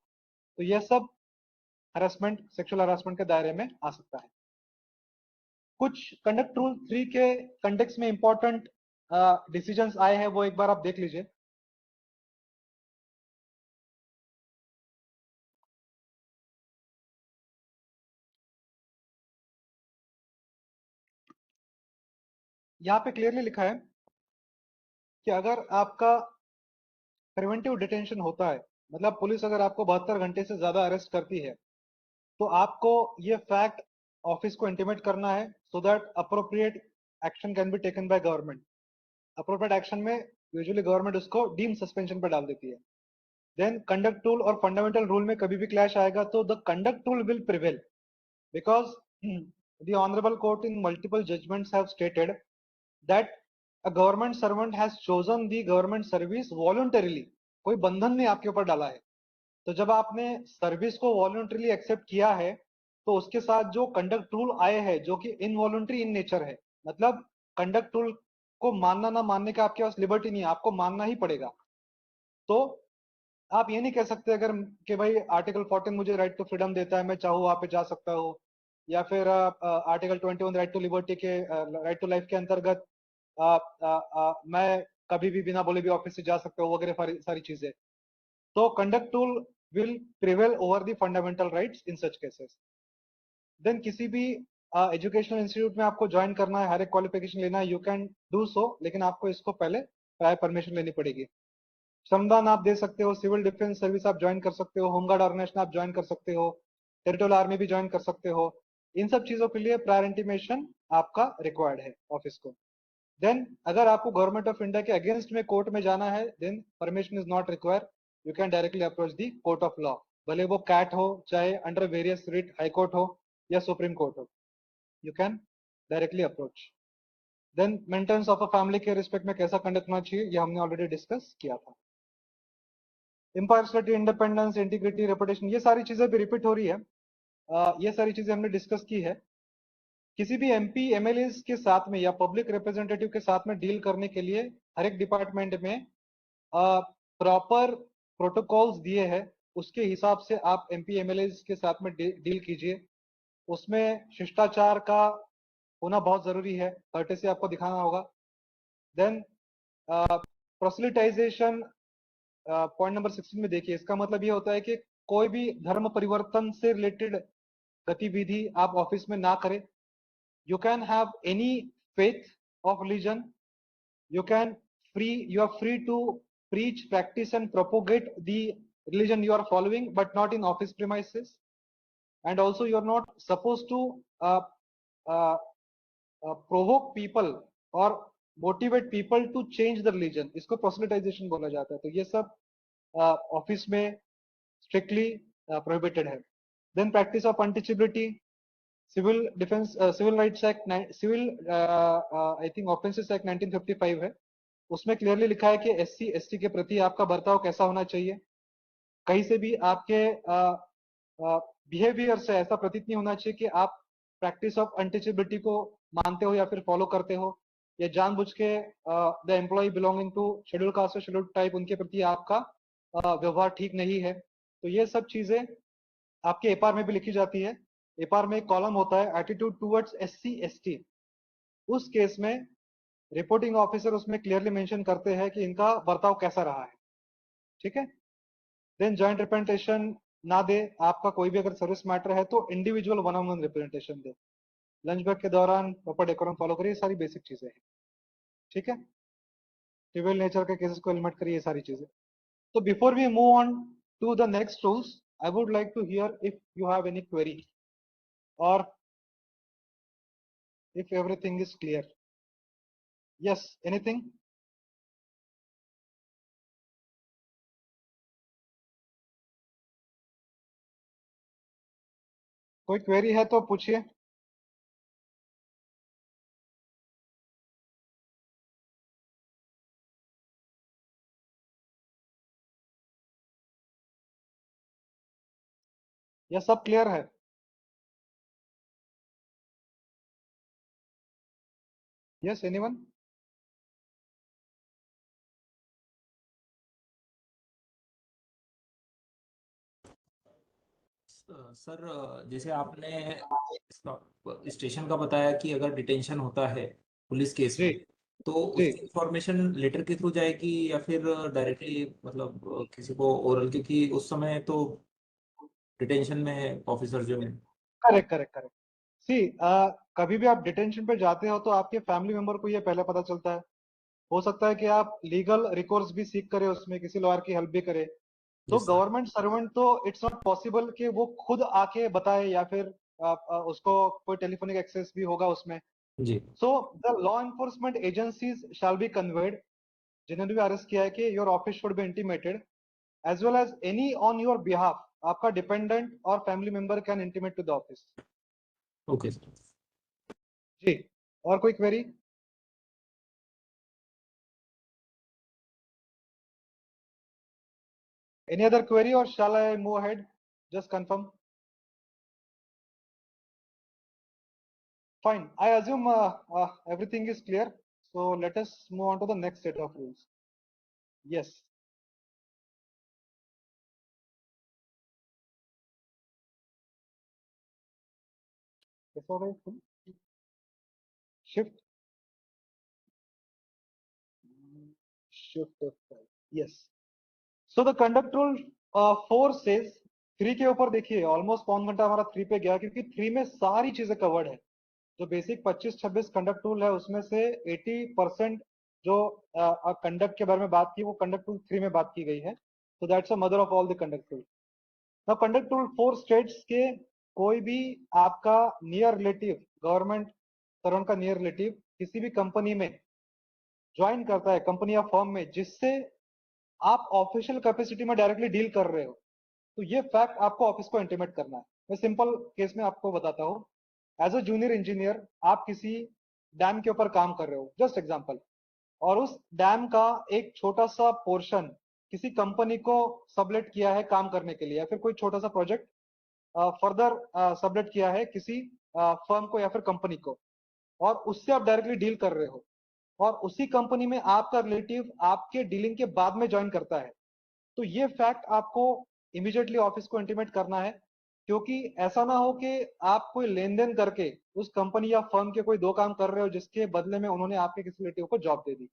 तो यह सब हरासमेंट, सेक्सुअल हरासमेंट के दायरे में आ सकता है। कुछ कंडक्ट रूल 3 के कंटेक्स्ट में इंपॉर्टेंट डिसीजंस आए हैं, वो एक बार आप देख लीजिए। यहाँ पे क्लियरली लिखा है कि अगर आपका प्रिवेंटिव डिटेंशन होता है, मतलब पुलिस अगर आपको 72 घंटे से ज्यादा अरेस्ट करती है, तो आपको ये फैक्ट ऑफिस को इंटीमेट करना है, so that appropriate action can be taken by government. Appropriate action में यूजुअली गवर्नमेंट उसको डीम सस्पेंशन पर डाल देती है। देन कंडक्ट रूल और फंडामेंटल रूल में कभी भी क्लैश आएगा तो the conduct rule will prevail, because the honorable court in multiple judgments have stated that a government servant has chosen the government service voluntarily। कोई बंधन नहीं आपके ऊपर डाला है। तो जब आपने सर्विस को वॉलंटरीली एक्सेप्ट किया है, तो उसके साथ जो कंडक्ट रूल आए हैं जो कि इनवॉलंटरी इन नेचर है, मतलब कंडक्ट रूल को मानना ना मानने का आपके पास लिबर्टी नहीं है, आपको मानना ही पड़ेगा। तो आप ये नहीं कह सकते अगर कि भाई आर्टिकल 14 मुझे राइट टू फ्रीडम देता है, मैं चाहूँ वहां पे जा सकता हूँ, या फिर आर्टिकल 21 राइट टू लिबर्टी के, राइट टू लाइफ के अंतर्गत मैं कभी भी बिना बोले भी ऑफिस से जा सकता हूँ, वगैरह सारी सारी चीजें। तो conduct rule will prevail over the fundamental rights in such cases. Then किसी भी एजुकेशनल इंस्टीट्यूट में आपको ज्वाइन करना है, हर एक क्वालिफिकेशन लेना है, यू कैन डू सो, लेकिन आपको इसको पहले प्रायर परमिशन लेनी पड़ेगी। श्रमदान आप दे सकते हो, सिविल डिफेंस सर्विस आप ज्वाइन कर सकते हो, होमगार्ड ऑर्गेनाइजेशन आप ज्वाइन कर सकते हो, टेरिटोरियल आर्मी भी ज्वाइन कर सकते हो। इन सब चीजों के लिए प्रायर इंटीमेशन आपका रिक्वायर्ड है ऑफिस को। देन अगर आपको गवर्नमेंट ऑफ इंडिया के अगेंस्ट में कोर्ट में जाना है, then permission is not required, you can directly approach the court of law, भले वो कैट हो, चाहे under various writ high court हो या सुप्रीम कोर्ट हो, you can directly approach. Then maintenance of a family के रिस्पेक्ट में कैसा कंडक्ट होना चाहिए, ये हमने ऑलरेडी डिस्कस किया था। इम्पार्शलिटी, इंडिपेंडेंस, इंटीग्रिटी, रेपुटेशन, ये सारी चीजें भी रिपीट हो रही है। ये सारी चीजें हमने डिस्कस की है। किसी भी एमपी एमएलए के साथ में या पब्लिक रिप्रेजेंटेटिव के साथ में डील करने के लिए हर एक डिपार्टमेंट में प्रॉपर प्रोटोकॉल्स दिए हैं, उसके हिसाब से आप एमपी एमएलए के साथ में डील कीजिए। उसमें शिष्टाचार का होना बहुत जरूरी है, कर्टेसी आपको दिखाना होगा। देन प्रोसेलिटाइजेशन, पॉइंट नंबर 16 में देखिए, इसका मतलब ये होता है कि कोई भी धर्म परिवर्तन से रिलेटेड गतिविधि आप ऑफिस में ना करें। You can have any faith of religion, you are free to preach, practice and propagate the religion you are following, but not in office premises. And also you are not supposed to uh, provoke people or motivate people to change the religion, इसको proselytization बोला जाता है। तो ये सब office में strictly prohibited है। Then practice of untouchability, civil defence, civil rights act, civil I think offences act 1955 है, उसमें क्लियरली लिखा है कि एससी एसटी के प्रति आपका बर्ताव कैसा होना चाहिए। कहीं से भी आपके बिहेवियर से ऐसा प्रतीत नहीं होना चाहिए कि आप प्रैक्टिस ऑफ अनटचेबिलिटी को मानते हो या फिर फॉलो करते हो, या जानबूझ के the employee belonging to schedule caste और शेड्यूल टाइप उनके प्रति आपका व्यवहार ठीक नहीं है। तो ये सब चीजें आपके एपआर में भी लिखी जाती है। एपआर में एक कॉलम होता है एटीट्यूड टुवर्ड्स एससी एसटी। उस केस में रिपोर्टिंग ऑफिसर उसमें क्लियरली मेंशन करते हैं कि इनका बर्ताव कैसा रहा है। ठीक है। देन ज्वाइंट रिप्रेजेंटेशन ना दे, आपका कोई भी अगर सर्विस मैटर है तो individual one on one representation दे। लंच ब्रेक के दौरान प्रॉपर डेकोरम फॉलो करिए, सारी बेसिक चीजें हैं। ठीक है। ट्रिवियल नेचर के केसेस को एलिमिनेट करिए, ये सारी चीजें। तो before we move on to the next rules, I would like to hear if you have any query or if everything is clear. Yes, anything? कोई क्वेरी है तो पूछिए। या सब क्लियर है? Yes, anyone? सर, जैसे आपने स्टेशन का बताया कि अगर डिटेंशन होता है पुलिस केस जी में, तो जी। उसकी इंफॉर्मेशन लेटर के थ्रू जाएगी या फिर डायरेक्टली, मतलब किसी को ओरल, क्योंकि उस समय तो डिटेंशन में ऑफिसर जो है। Correct correct correct. सी, कभी भी आप डिटेंशन पे जाते हो तो आपके फैमिली मेंबर को ये पहले पता चलता है। हो सकता है कि आप लीगल रिकोर्स भी सीख करें, उसमें किसी लॉयर की हेल्प भी करें। तो यस सर। गवर्नमेंट सर्वेंट तो इट्स नॉट पॉसिबल कि वो खुद आके बताए, या फिर उसको कोई टेलीफोनिक एक्सेस भी होगा उसमें। जी। So the law enforcement agencies shall be conveyed, जिन्होंने भी अरेस्ट किया है, कि your office should be intimated as well as any on your behalf. आपका डिपेंडेंट और family member can intimate to the office. Okay sir. जी। और कोई query? Any other query or shall I move ahead? Just confirm. Fine. I assume everything is clear. So let us move on to the next set of rules. Yes. Yes, all right. Shift. Shift F5. Yes. So the conduct rule 4 says 3 के ऊपर देखिए almost पौन घंटा हमारा 3 पे गया, क्योंकि 3 में सारी चीजें कवर्ड है। जो बेसिक 25-26 कंडक्ट रूल है उसमें से 80% जो कंडक्ट के बारे में बात की वो कंडक्ट रूल 3 में बात की गई है। So that's a mother of all the conduct rule. Now conduct rule 4 states के कोई भी आपका नियर रिलेटिव, गवर्नमेंट सर्वेंट का नियर रिलेटिव किसी भी कंपनी में ज्वाइन करता है, कंपनी या फर्म में, जिससे आप ऑफिशियल कैपेसिटी में डायरेक्टली डील कर रहे हो, तो ये फैक्ट आपको ऑफिस को इंटीमेट करना है। मैं सिंपल केस में आपको बताता हूँ। एज अ जूनियर इंजीनियर आप किसी डैम के ऊपर काम कर रहे हो, जस्ट एग्जांपल, और उस डैम का एक छोटा सा पोर्शन किसी कंपनी को सबलेट किया है काम करने के लिए, या फिर कोई छोटा सा प्रोजेक्ट फर्दर सबलेट किया है किसी फर्म को या फिर कंपनी को, और उससे आप डायरेक्टली डील कर रहे हो, और उसी कंपनी में आपका रिलेटिव आपके डीलिंग के बाद में ज्वाइन करता है, तो ये फैक्ट आपको इमीडिएटली ऑफिस को इंटीमेट करना है। क्योंकि ऐसा ना हो कि आप कोई लेन देन करके उस कंपनी या फर्म के कोई दो काम कर रहे हो जिसके बदले में उन्होंने आपके किसी रिलेटिव को जॉब दे दी।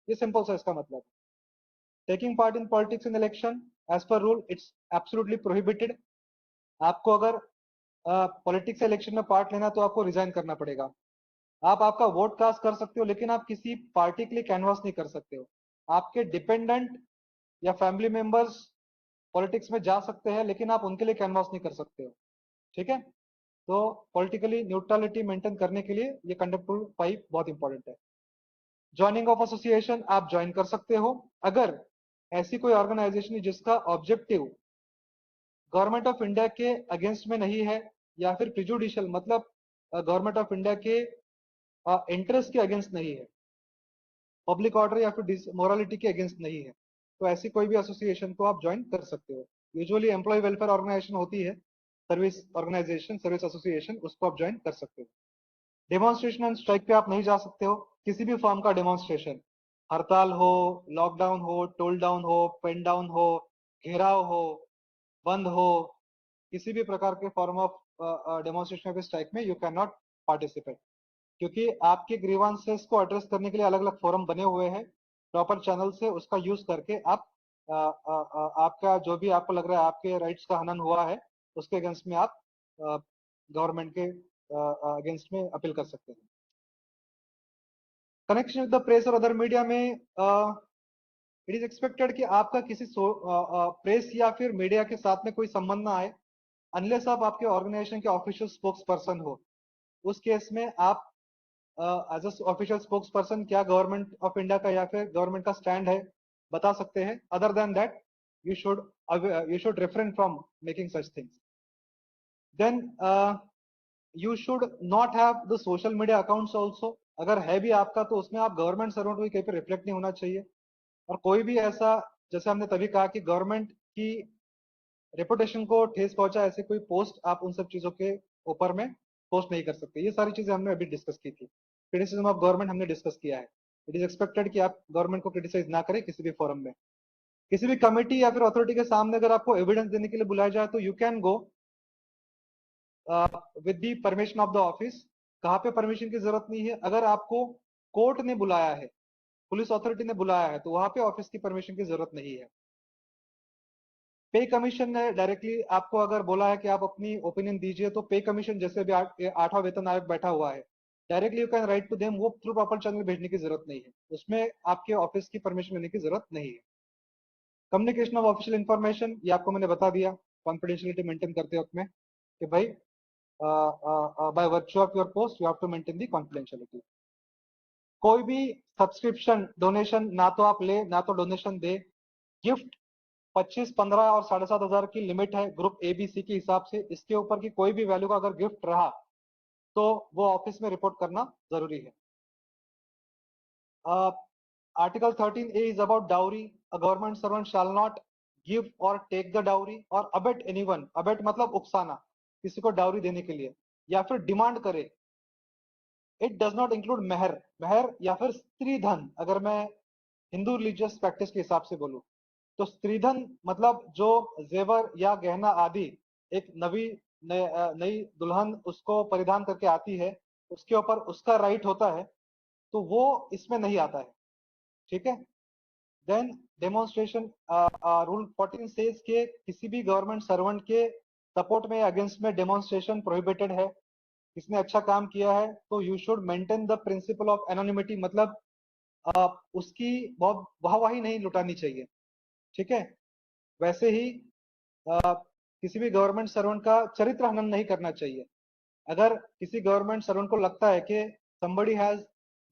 ये सिंपल सा इसका मतलब है। Taking part in politics in election as per rule it's absolutely prohibited. आपको अगर पॉलिटिक्स इलेक्शन में पार्ट लेना तो आपको रिजाइन करना पड़ेगा। आप आपका वोट कास्ट कर सकते हो, लेकिन आप किसी पार्टी के लिए कैनवास नहीं कर सकते हो। आपके डिपेंडेंट या फैमिली मेंबर्स पॉलिटिक्स में जा सकते हैं, लेकिन आप उनके लिए कैनवास नहीं कर सकते हो। ठीक है? तो पॉलिटिकली न्यूट्रलिटी मेंटेन करने के लिए ये कंडक्ट रूल 5 बहुत इंपॉर्टेंट है। ज्वाइनिंग ऑफ एसोसिएशन आप ज्वाइन कर सकते हो अगर ऐसी कोई ऑर्गेनाइजेशन है जिसका ऑब्जेक्टिव गवर्नमेंट ऑफ इंडिया के अगेंस्ट में नहीं है, या फिर प्रिजुडिशियल, मतलब गवर्नमेंट ऑफ इंडिया के इंटरेस्ट के अगेंस्ट नहीं है, पब्लिक ऑर्डर या फिर मोरालिटी के अगेंस्ट नहीं है, तो ऐसी कोई भी एसोसिएशन को आप ज्वाइन कर सकते हो। यूजुअली एम्प्लॉय वेलफेयर ऑर्गेनाइजेशन होती है, सर्विस ऑर्गेनाइजेशन, सर्विस एसोसिएशन, उसको आप ज्वाइन कर सकते हो। डेमोन्स्ट्रेशन एंड स्ट्राइक पे आप नहीं जा सकते हो। किसी भी फॉर्म का डेमोन्स्ट्रेशन, हड़ताल हो, लॉकडाउन हो, टोल डाउन हो, पेन डाउन हो, घेराव हो, बंद हो, किसी भी प्रकार के फॉर्म ऑफ डेमोन्स्ट्रेशन या स्ट्राइक में यू कैन नॉट पार्टिसिपेट। क्योंकि आपके ग्रीवांसेस को एड्रेस करने के लिए अलग अलग फोरम बने हुए हैं, प्रॉपर चैनल से उसका यूज करके आप आपका जो भी आपको लग रहा है आपके राइट्स का हनन हुआ है, उसके अगेंस्ट में आप गवर्नमेंट के अगेंस्ट में अपील कर सकते हैं। कनेक्शन विद द प्रेस और अदर मीडिया में इट इज एक्सपेक्टेड कि आपका किसी प्रेस या फिर मीडिया के साथ में कोई संबंध ना आए, अनलेस आप आपके ऑर्गेनाइजेशन के ऑफिशियल स्पोक्स पर्सन हो। उस केस में आप as a official spokesperson क्या गवर्नमेंट ऑफ इंडिया का या फिर गवर्नमेंट का स्टैंड है बता सकते हैं। Other than that you should refrain from making such things. Then you should not have the social media accounts also. अगर है भी आपका तो उसमें आप गवर्नमेंट सर्वेंट भी कहीं पे रिफ्लेक्ट नहीं होना चाहिए। और कोई भी ऐसा, जैसे हमने तभी कहा कि गवर्नमेंट की रेपुटेशन को ठेस पहुंचा, ऐसे कोई पोस्ट आप उन सब चीजों के ऊपर में पोस्ट नहीं कर सकते। ये सारी चीजें हमने अभी डिस्कस की थी। क्रिटिसिज्म ऑफ गवर्नमेंट हमने डिस्कस किया है। इट इज एक्सपेक्टेड कि आप गवर्नमेंट को क्रिटिसाइज ना करें किसी भी फोरम में। किसी भी कमेटी या फिर अथॉरिटी के सामने अगर आपको एविडेंस देने के लिए बुलाया जाए तो you can go, with the permission of the office. कहाँ पे परमिशन की जरूरत नहीं है? अगर आपको कोर्ट ने बुलाया है, पुलिस अथॉरिटी ने बुलाया है, तो वहां पे ऑफिस की परमिशन की जरूरत नहीं है। पे कमीशन ने डायरेक्टली आपको अगर बोला है कि आप अपनी ओपिनियन दीजिए, तो पे कमीशन जैसे भी आठवां वेतन आयोग बैठा हुआ है, directly you can write to them, वो थ्रू प्रॉपर चैनल भेजने की जरूरत नहीं है, उसमें आपके ऑफिस की परमिशन लेने की जरूरत नहीं है। कम्युनिकेशन ऑफ ऑफिशियल इंफॉर्मेशन, ये आपको मैंने बता दिया, कॉन्फिडेंशियलिटी मेंटेन करते वक्त में कि भाई by virtue of your post you have to maintain the confidentiality. कोई भी सब्सक्रिप्शन डोनेशन ना तो आप ले ना तो डोनेशन दे। गिफ्ट 25, 15 और 7,500 की लिमिट है ग्रुप ABC के हिसाब से। इसके ऊपर की कोई भी वैल्यू का अगर गिफ्ट रहा तो वो ऑफिस में रिपोर्ट करना जरूरी है। Article 13A is about dowry. A government servant shall not give और टेक द डाउरी और अबेट एनीवन। अबेट मतलब उकसाना, किसी को डाउरी देने के लिए या फिर डिमांड करे। इट डज नॉट इंक्लूड मेहर। मेहर या फिर स्त्री धन, अगर मैं हिंदू रिलीजियस प्रैक्टिस के हिसाब से बोलूं तो स्त्रीधन मतलब जो जेवर या गहना आदि एक नई दुल्हन उसको परिधान करके आती है, उसके ऊपर उसका राइट होता है, तो वो इसमें नहीं आता है। ठीक है। देन डेमोन्स्ट्रेशन रूल 14 सेज के किसी भी गवर्नमेंट सर्वेंट के सपोर्ट में या अगेंस्ट में डेमोन्स्ट्रेशन प्रोहिबिटेड है। किसने अच्छा काम किया है तो you should maintain the principle of anonymity, मतलब उसकी बहुत वाहवाही नहीं लुटानी चाहिए। ठीक है। वैसे ही किसी भी गवर्नमेंट सर्वेंट का चरित्र हनन नहीं करना चाहिए। अगर किसी गवर्नमेंट सर्वेंट को लगता है कि somebody has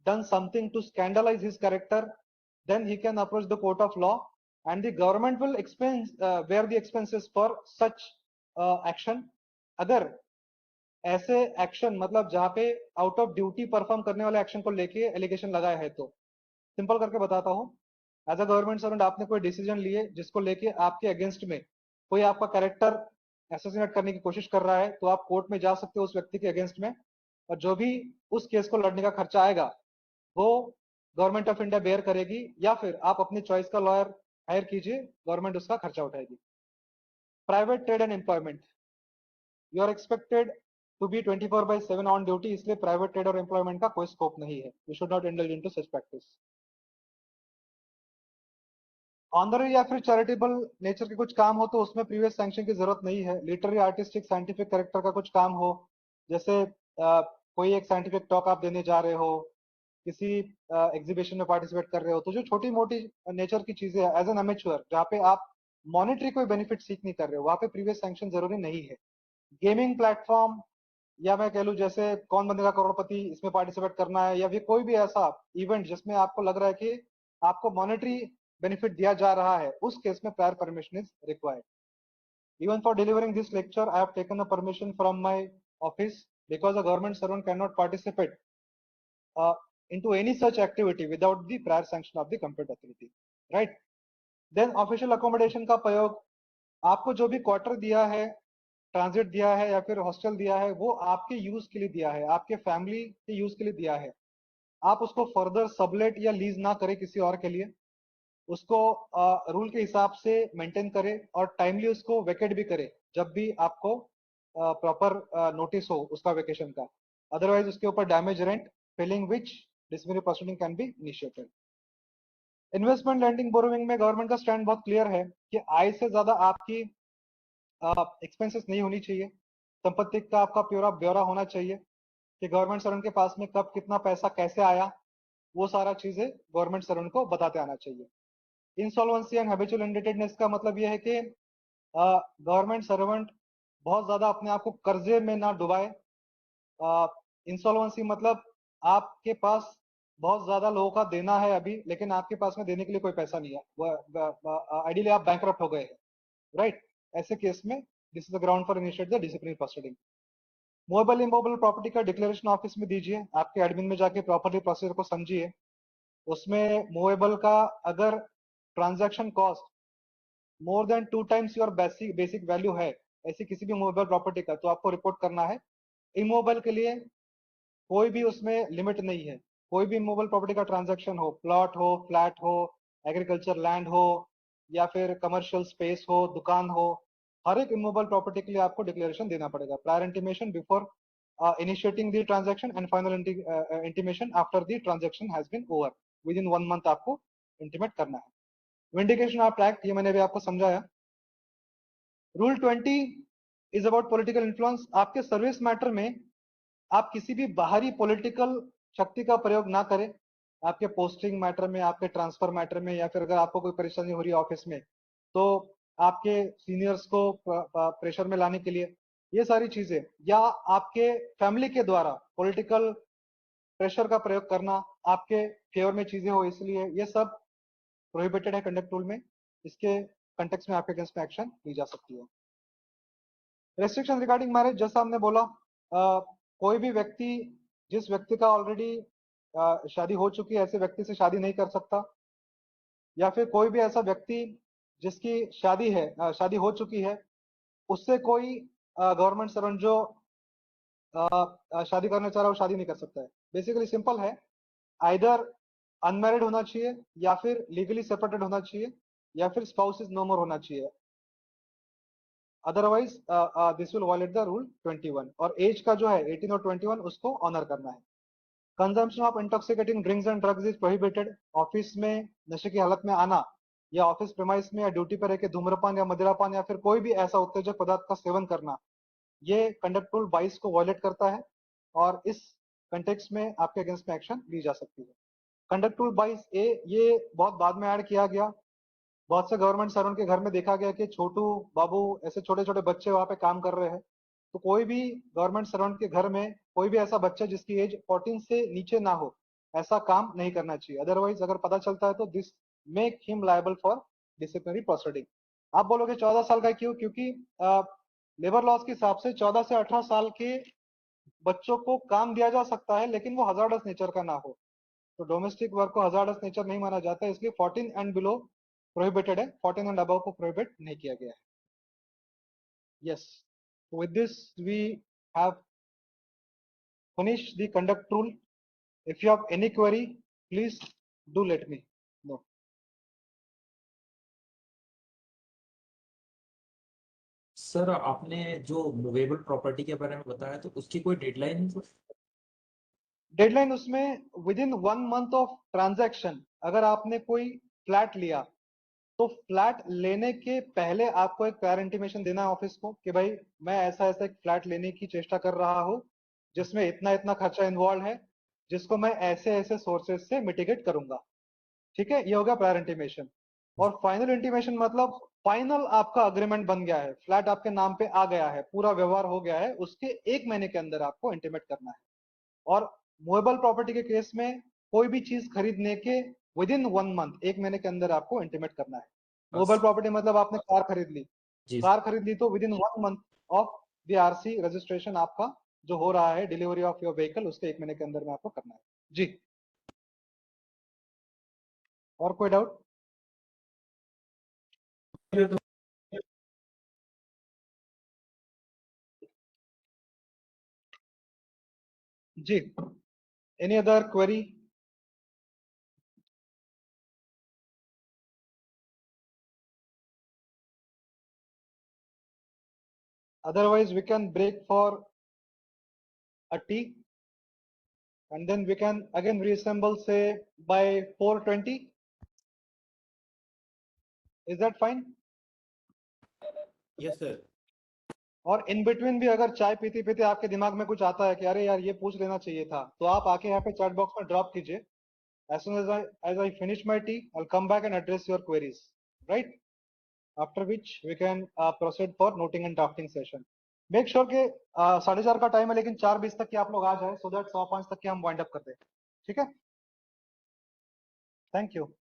done something to scandalize his character, then he can approach the court of law and the government will bear the expenses for such action। अगर ऐसे एक्शन मतलब जहां पे आउट ऑफ ड्यूटी परफॉर्म करने वाले action को लेके allegation लगाया है, तो सिंपल करके बताता हूँ। एज अ गवर्नमेंट सर्वेंट आपने कोई डिसीजन लिए जिसको लेके आपके अगेंस्ट में कोई आपका कैरेक्टर असैसिनेट करने की कोशिश कर रहा है, तो आप कोर्ट में जा सकते हो उस व्यक्ति के अगेंस्ट में, और जो भी उस केस को लड़ने का खर्चा आएगा वो गवर्नमेंट ऑफ इंडिया बेयर करेगी, या फिर आप अपनी चॉइस का लॉयर हायर कीजिए, गवर्नमेंट उसका खर्चा उठाएगी। Private trade and employment, you are expected to be 24/7 on duty, इसलिए प्राइवेट ट्रेड और एम्प्लॉयमेंट का कोई स्कोप नहीं है। You should not indulge into such practice. Honorary या फिर चैरिटेबल नेचर के कुछ काम हो तो उसमें प्रीवियस सैंक्शन की जरूरत नहीं है। लिटरेरी, आर्टिस्टिक, साइंटिफिक कैरेक्टर का कुछ काम हो, जैसे कोई एक साइंटिफिक टॉक आप देने जा रहे हो, किसी एग्जीबिशन में पार्टिसिपेट कर रहे हो, तो जो छोटी मोटी नेचर की चीजें एज एन अमेच्योर जहाँ पे आप मॉनिटरी कोई बेनिफिट सीख नहीं कर रहे हो, वहां पे प्रीवियस सैंक्शन जरूरी नहीं है। गेमिंग प्लेटफॉर्म, या मैं कह लूं जैसे कौन बनेगा करोड़पति, इसमें पार्टिसिपेट करना है, या फिर कोई भी ऐसा इवेंट जिसमें आपको लग रहा है कि आपको मॉनेटरी बेनिफिट दिया जा रहा है, उस केस में prior permission is required. Even for delivering this lecture, I have taken a permission from my office because a government servant cannot participate uh, into any such activity without the prior sanction of the competent authority. Right? Then official accommodation का प्रयोग, आपको जो भी quarter दिया है, transit दिया है या फिर हॉस्टल दिया है, वो आपके यूज के लिए दिया है, आपके फैमिली के यूज के लिए दिया है। आप उसको फर्दर सबलेट या लीज ना करें किसी और के लिए, उसको रूल के हिसाब से मेंटेन करे और टाइमली उसको वेकेट भी करे जब भी आपको प्रॉपर नोटिस हो उसका वेकेशन का। अदरवाइज उसके ऊपर damage rent failing which disciplinary proceeding can be initiated. Investment lending borrowing में गवर्नमेंट का स्टैंड बहुत क्लियर है कि आय से ज्यादा आपकी एक्सपेंसेस नहीं होनी चाहिए। संपत्ति का आपका पूरा ब्यौरा होना चाहिए कि गवर्नमेंट सर्वेंट के पास में कब कितना पैसा कैसे आया, वो सारा चीजें गवर्नमेंट सर्वेंट को बताते आना चाहिए। इंसॉल्वेंसी एंड हैबिचुअल इंडेटेडनेस का मतलब यह है कि गवर्नमेंट सर्वेंट बहुत ज्यादा अपने आप को कर्जे में ना डुबाए। इंसॉल्वेंसी मतलब आपके पास बहुत ज्यादा लोगों का देना है अभी, लेकिन आपके पास में देने के लिए कोई पैसा नहीं है, आइडियली आप बैंकरप्ट हो गए हैं। राइट? ऐसे केस में this is the ground for initiate the disciplinary proceeding. Movable immovable property का डिक्लेरेशन ऑफिस में दीजिए, आपके एडमिन में जाके प्रॉपर्टी प्रोसीजर को समझिए। उसमें मूवेबल का अगर transaction cost more than 2 times your basic value है ऐसी किसी भी मूवेबल प्रॉपर्टी का, तो आपको रिपोर्ट करना है। इमूवेबल के लिए कोई भी उसमें लिमिट नहीं है। कोई भी मूवेबल प्रॉपर्टी का ट्रांजैक्शन हो, प्लॉट हो, फ्लैट हो, एग्रीकल्चर लैंड हो, या फिर कमर्शियल स्पेस हो, दुकान हो, हर एक इमूवेबल प्रॉपर्टी के लिए आपको डिक्लेरेशन देना पड़ेगा। Prior intimation before initiating the transaction and final intimation after the transaction has been over, within 1 month आपको इंटीमेट करना है। विंडिकेशन ऑफ एक्ट, ये मैंने भी आपको समझाया। Rule 20 is about political influence. आपके सर्विस मैटर में आप किसी भी बाहरी पॉलिटिकल शक्ति का प्रयोग ना करें। आपके पोस्टिंग मैटर में, आपके ट्रांसफर मैटर में, या फिर अगर आपको कोई परेशानी हो रही है ऑफिस में, तो आपके सीनियर्स को प्रेशर में लाने के लिए, ये सारी चीजें, या आपके फैमिली के द्वारा पॉलिटिकल प्रेशर का प्रयोग करना, आपके फेवर में चीजें हो इसलिए, ये सब प्रोहिबिटेड है कंडक्ट रूल में। इसके कंटेक्स्ट में आपके अगेंस्ट में एक्शन ली जा सकती है। रेस्ट्रिक्शन रिगार्डिंग मैरिज, जैसा हमने बोला, कोई भी व्यक्ति, जिस व्यक्ति का ऑलरेडी शादी हो चुकी है, ऐसे व्यक्ति से शादी नहीं कर सकता। या फिर कोई भी ऐसा व्यक्ति जिसकी शादी है, शादी हो चुकी है, उससे कोई गवर्नमेंट सर्वेंट जो शादी करना चाह रहा है वो शादी नहीं कर सकता है। बेसिकली सिंपल है, आइदर अनमैरिड होना चाहिए, या फिर लीगली सेपरेटेड होना चाहिए, या फिर स्पाउस इज नो मोर होना चाहिए। Otherwise this will violate the rule 21। और एज का जो है 18 और 21, उसको ऑनर करना है। Consumption of intoxicating drinks and drugs is prohibited. Office में नशे की हालत में आना, या ऑफिस प्रेमाइस में या ड्यूटी पर रहकर धूम्रपान या मदिरापान या फिर कोई भी ऐसा उत्तेजक पदार्थ का सेवन करना, ये कंडक्ट रूल 22 को वायलेट करता है, और इस कंटेक्स्ट में आपके अगेंस्ट में एक्शन ली जा सकती है। कंडक्ट रूल 22A, ये बहुत बाद में ऐड किया गया। बहुत से गवर्नमेंट सर्वेंट के घर में देखा गया कि छोटू बाबू ऐसे छोटे छोटे बच्चे वहां पे काम कर रहे हैं। तो कोई भी गवर्नमेंट सर्वेंट के घर में कोई भी ऐसा बच्चा जिसकी एज 14 से नीचे ना हो, ऐसा काम नहीं करना चाहिए। अदरवाइज अगर पता चलता है तो this make him liable for disciplinary proceeding. आप बोलोगे 14 साल का क्यों? क्योंकि लेबर लॉज के हिसाब से 14 से 18 साल के बच्चों को काम दिया जा सकता है, लेकिन वो हजार्डस नेचर का ना हो। तो डोमेस्टिक वर्क को हजार्डस नेचर नहीं माना जाता है, इसलिए 14 एंड बिलो प्रोहिबिटेड है, 14 एंड अबव को प्रोहिबिट नहीं किया गया है। Yes, with this we have finished the conduct rule. If you have any query, please do let me know. Sir आपने जो मूवेबल प्रॉपर्टी के बारे में बताया, तो उसकी कोई डेडलाइन है सर? डेडलाइन उसमें with in 1 month of transaction. अगर आपने कोई फ्लैट लिया, तो फ्लैट लेने के पहले आपको एक प्रायर इंटीमेशन देना है ऑफिस को कि भाई मैं ऐसा ऐसा एक फ्लैट लेने की चेष्टा कर रहा हूं, जिसमें इतना इतना खर्चा इन्वॉल्व है, जिसको मैं ऐसे ऐसे सोर्सेज से मिटिगेट करूंगा। ठीक है, ये हो गया प्रायर इंटीमेशन। और फाइनल इंटीमेशन मतलब फाइनल आपका अग्रीमेंट बन गया है, फ्लैट आपके नाम पे आ गया है, पूरा व्यवहार हो गया है, उसके 1 महीने के अंदर आपको इंटीमेट करना है। और मूवेबल प्रॉपर्टी के केस में कोई भी चीज खरीदने के विद इन 1 मंथ, 1 महीने के अंदर आपको इंटीमेट करना है। मूवेबल प्रॉपर्टी मतलब आपने कार खरीद ली, जी कार खरीद ली तो with in 1 month of the RC registration आपका जो हो रहा है, डिलीवरी ऑफ योर व्हीकल, उसके 1 महीने के अंदर में आपको करना है। जी, और कोई डाउट? सर। जी, any other query? Otherwise, we can break for a tea, and then we can again reassemble, say by 4:20. Is that fine? Yes sir. और इन बिटवीन भी अगर चाय पीते पीते आपके दिमाग में कुछ आता है कि अरे यार ये पूछ लेना चाहिए था, तो आप आके यहाँ पे चैट बॉक्स में ड्रॉप कीजिए। As soon as I finish my tea, I'll come back and address your queries, right? After which we can proceed for noting and drafting session. Make sure कि 4:30 का टाइम है, लेकिन 4:20 तक के आप लोग आ जाए, so that 5:15 तक के हम वाइंड अप कर दें। ठीक है, thank you.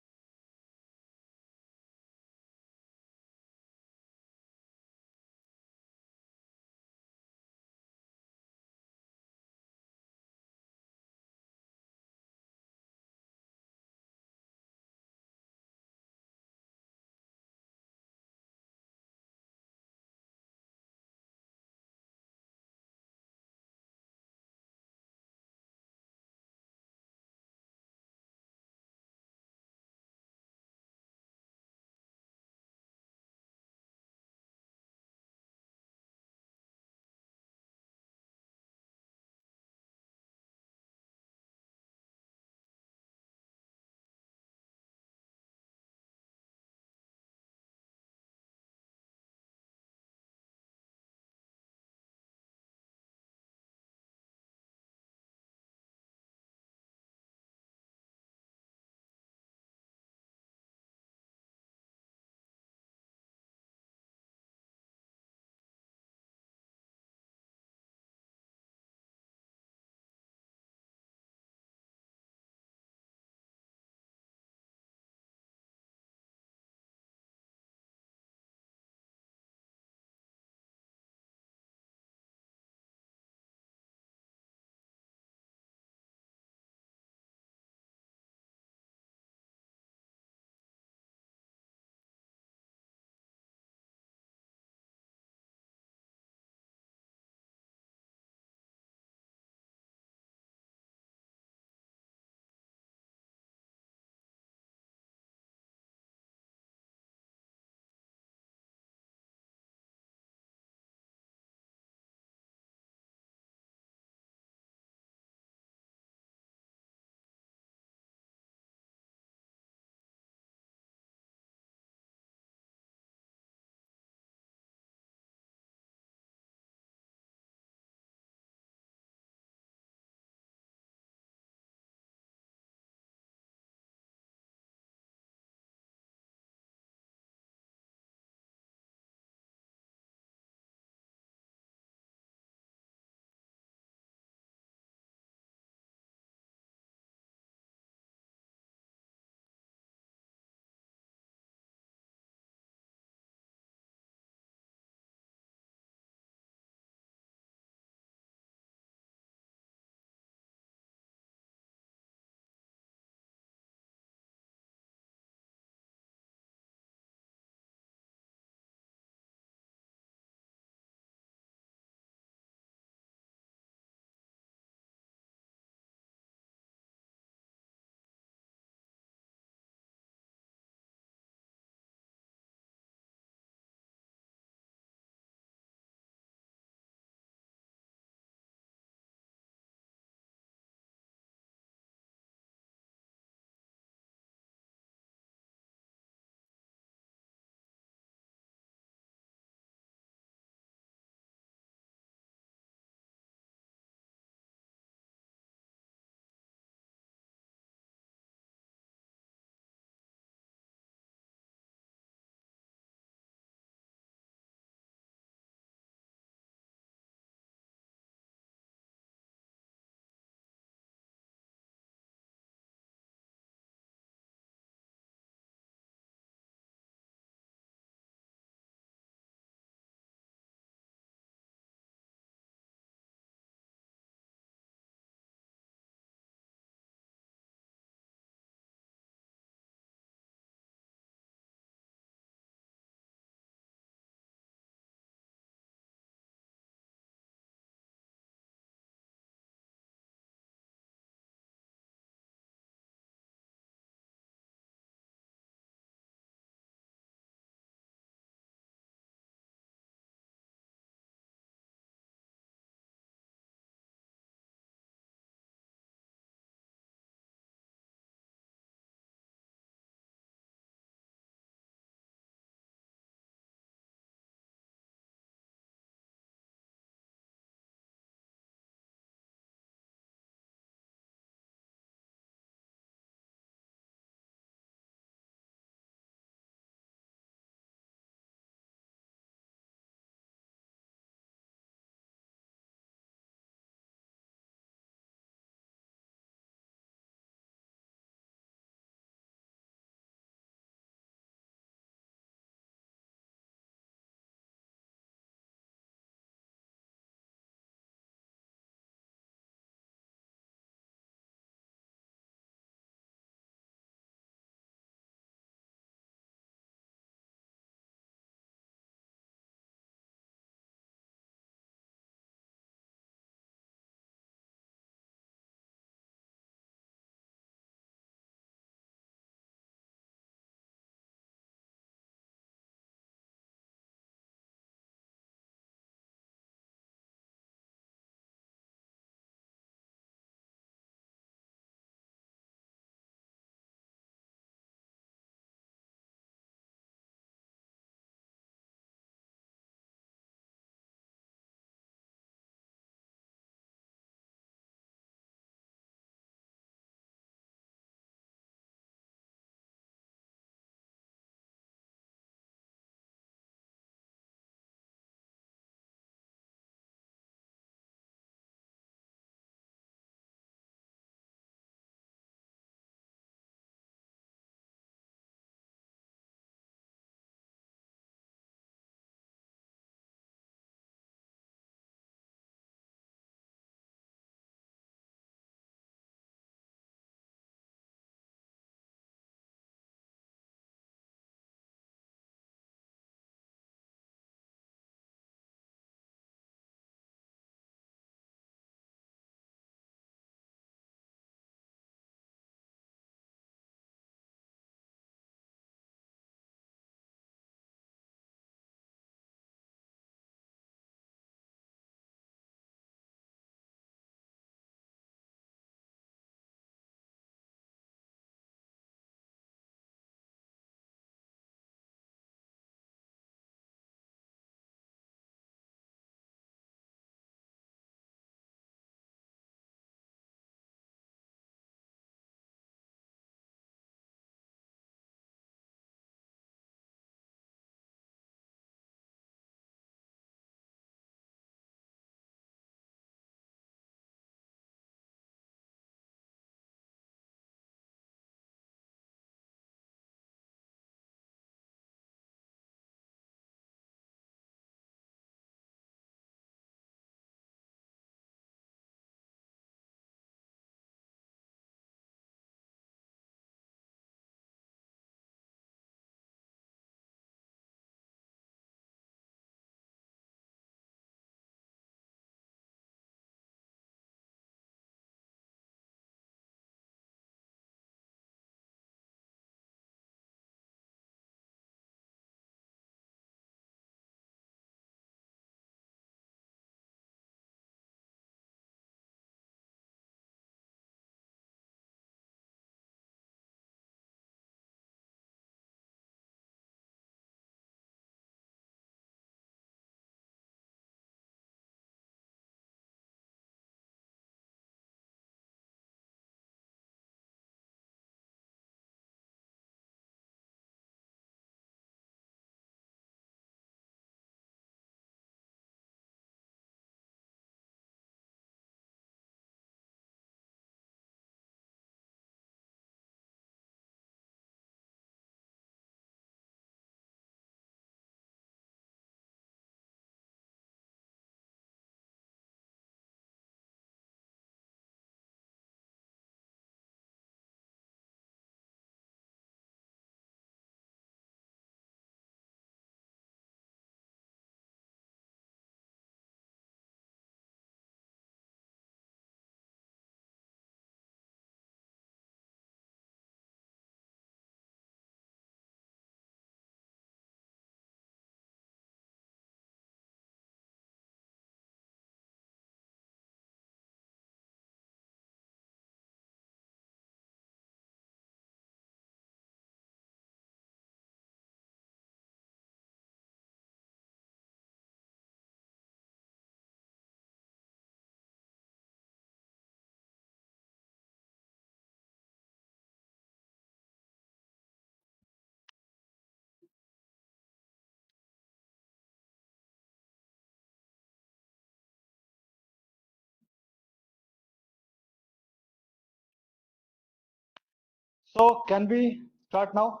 So can we start now?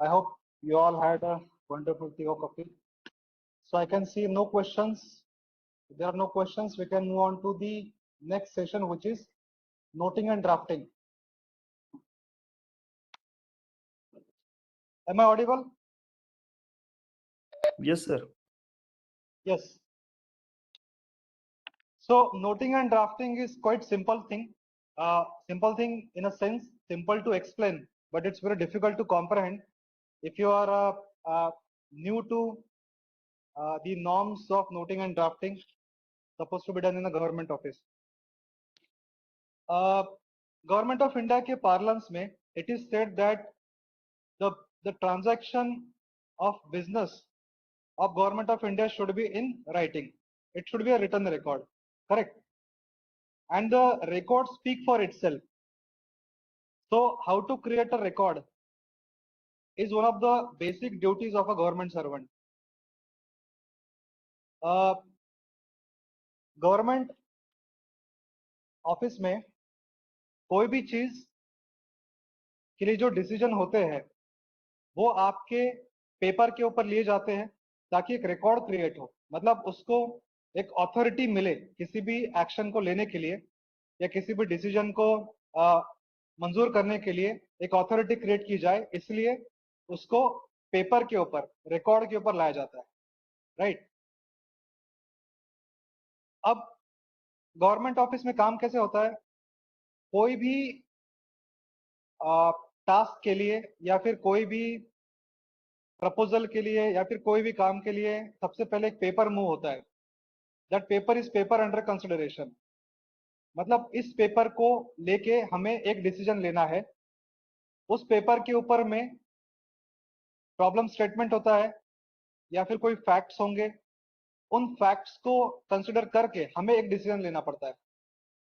I hope you all had a wonderful tea or coffee. So I can see no questions. If there are no questions, we can move on to the next session, which is noting and drafting. Am I audible? Yes, sir. Yes. So noting and drafting is quite simple thing. Simple thing in a sense, simple to explain, but it's very difficult to comprehend if you are new to the norms of noting and drafting supposed to be done in a government office. Government of India के parlance में it is said that the transaction of business of Government of India should be in writing. It should be a written record, correct? And the record speak for itself. So how to create a record is one of the basic duties of a government servant. Government office में कोई भी चीज के लिए जो decision होते हैं वो आपके पेपर के ऊपर लिए जाते हैं ताकि एक रिकॉर्ड क्रिएट हो, मतलब उसको एक अथॉरिटी मिले किसी भी एक्शन को लेने के लिए या किसी भी डिसीजन को मंजूर करने के लिए एक अथॉरिटी क्रिएट की जाए, इसलिए उसको पेपर के ऊपर रिकॉर्ड के ऊपर लाया जाता है, राइट? अब गवर्नमेंट ऑफिस में काम कैसे होता है? कोई भी टास्क के लिए या फिर कोई भी प्रपोजल के लिए या फिर कोई भी काम के लिए सबसे पहले एक पेपर मूव होता है. That paper is paper under consideration. मतलब इस पेपर को लेके हमें एक डिसीजन लेना है. उस पेपर के ऊपर में प्रॉब्लम स्टेटमेंट होता है या फिर कोई फैक्ट्स होंगे. उन फैक्ट्स को कंसिडर करके हमें एक डिसीजन लेना पड़ता है,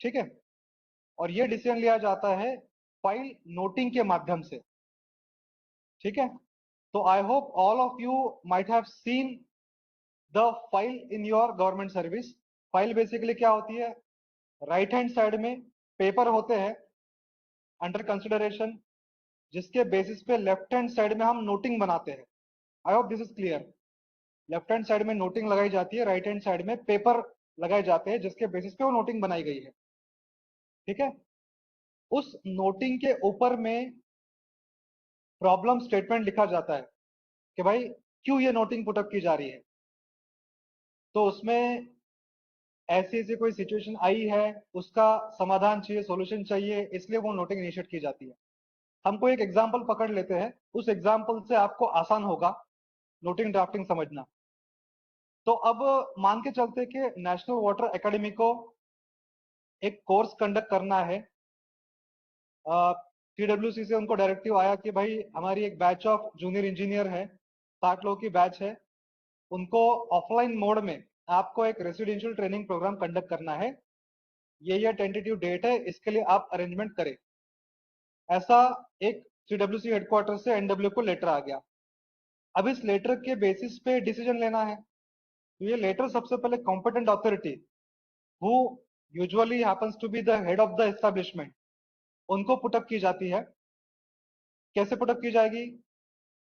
ठीक है? और ये डिसीजन लिया जाता है फाइल नोटिंग के माध्यम से, ठीक है? तो I hope all of you might have seen the file in your government service. File basically क्या होती है? राइट हैंड साइड में पेपर होते हैं अंडर कंसिडरेशन, जिसके बेसिस पे लेफ्ट हैंड साइड में हम नोटिंग बनाते हैं. I hope this is clear. Left hand side में नोटिंग लगाई जाती है, राइट हैंड साइड में पेपर लगाए जाते हैं जिसके बेसिस पे वो नोटिंग बनाई गई है, ठीक है? उस नोटिंग के ऊपर में प्रॉब्लम स्टेटमेंट लिखा जाता है कि भाई क्यों ये नोटिंग पुटअप की जा रही है. तो उसमें ऐसी ऐसी कोई सिचुएशन आई है, उसका समाधान चाहिए, सॉल्यूशन चाहिए, इसलिए वो नोटिंग इनिशिएट की जाती है. हम कोई एक एग्जांपल पकड़ लेते हैं, उस एग्जांपल से आपको आसान होगा नोटिंग ड्राफ्टिंग समझना. तो अब मान के चलते कि नेशनल वाटर एकेडमी को एक कोर्स कंडक्ट करना है. TWC से उनको डायरेक्टिव आया कि भाई हमारी एक बैच ऑफ जूनियर इंजीनियर है, 60 लोगों की बैच है, उनको ऑफलाइन मोड में आपको एक रेसिडेंशियल ट्रेनिंग प्रोग्राम कंडक्ट करना है. ये टेंटेटिव डेट है, इसके लिए आप अरेंजमेंट करें. ऐसा एक CWC हेडक्वार्टर से NW को लेटर आ गया. अब इस लेटर के बेसिस पे डिसीजन लेना है. तो ये लेटर सबसे पहले competent authority who usually happens to be the head of the establishment, उनको पुटअप की जाती है. कैसे पुटअप की जाएगी?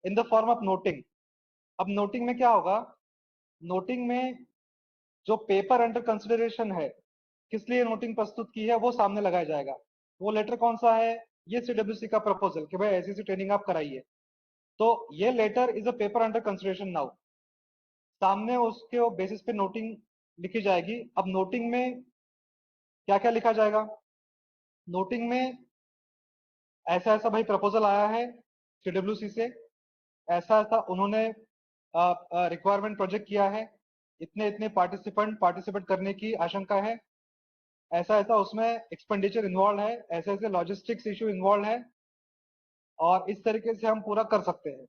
In the form of noting. अब नोटिंग में क्या होगा? नोटिंग में जो पेपर अंडर कंसिडरेशन है, किस लिए नोटिंग प्रस्तुत की है, वो सामने लगाया जाएगा. वो लेटर कौन सा है? ये CWC का प्रपोजल कि भाई ऐसी ट्रेनिंग आप कराइए. तो ये letter is a paper under consideration now. सामने उसके बेसिस पे नोटिंग लिखी जाएगी. अब नोटिंग में क्या क्या लिखा जाएगा? नोटिंग में ऐसा ऐसा भाई प्रपोजल आया है CWC से, ऐसा ऐसा उन्होंने रिक्वायरमेंट प्रोजेक्ट किया है, इतने इतने पार्टिसिपेट करने की आशंका है, ऐसा ऐसा उसमें एक्सपेंडिचर इन्वॉल्व है, ऐसे ऐसे लॉजिस्टिक्स इशू इन्वॉल्व है, और इस तरीके से हम पूरा कर सकते हैं.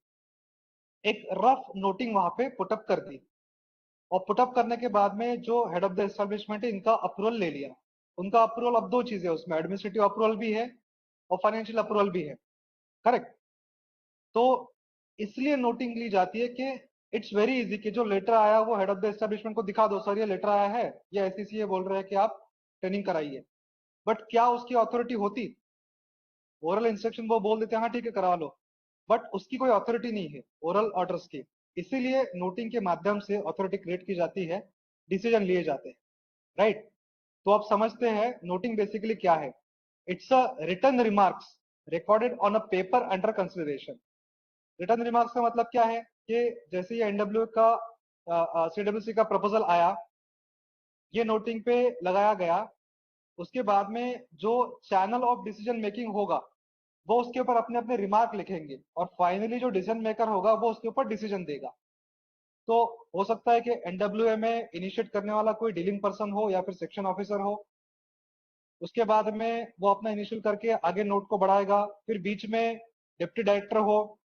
एक रफ नोटिंग वहां पे पुटअप कर दी. और पुटअप करने के बाद में जो हेड ऑफ द एस्टेब्लिशमेंट है, इनका अप्रूवल ले लिया. उनका अप्रूवल, अब दो चीजें उसमें, एडमिनिस्ट्रेटिव अप्रूवल भी है और फाइनेंशियल अप्रूवल भी है, करेक्ट? तो इसलिए नोटिंग ली जाती है कि इट्स वेरी इजी कि जो लेटर आया वो हेड ऑफ द एस्टेब्लिशमेंट को दिखा दो, सर ये लेटर आया है, ये ऐसी बोल रहे हैं कि आप ट्रेनिंग कराइए. बट क्या उसकी अथॉरिटी होती? ओरल इंस्ट्रक्शन वो बोल देते हैं हाँ ठीक है करा लो, बट उसकी कोई अथॉरिटी नहीं है ओरल ऑर्डर्स की। इसीलिए नोटिंग के माध्यम से अथॉरिटी क्रिएट की जाती है, डिसीजन लिए जाते हैं, राइट। तो आप समझते हैं नोटिंग बेसिकली क्या है। It's a written remarks recorded on a paper under consideration. Written remarks का मतलब क्या है कि जैसे ये एनडब्ल्यू का सीडब्ल्यूसी का प्रपोजल आया, ये नोटिंग पे लगाया गया, उसके बाद में जो चैनल ऑफ डिसीजन मेकिंग होगा वो उसके ऊपर अपने अपने रिमार्क लिखेंगे और फाइनली जो डिसीजन मेकर होगा वो उसके ऊपर डिसीजन देगा। तो हो सकता है कि एनडब्ल्यूए में इनिशिएट करने वाला कोई डीलिंग पर्सन हो या फिर सेक्शन ऑफिसर हो, उसके बाद में वो अपना इनिशियल करके आगे नोट को बढ़ाएगा, फिर बीच में डिप्टी डायरेक्टर हो,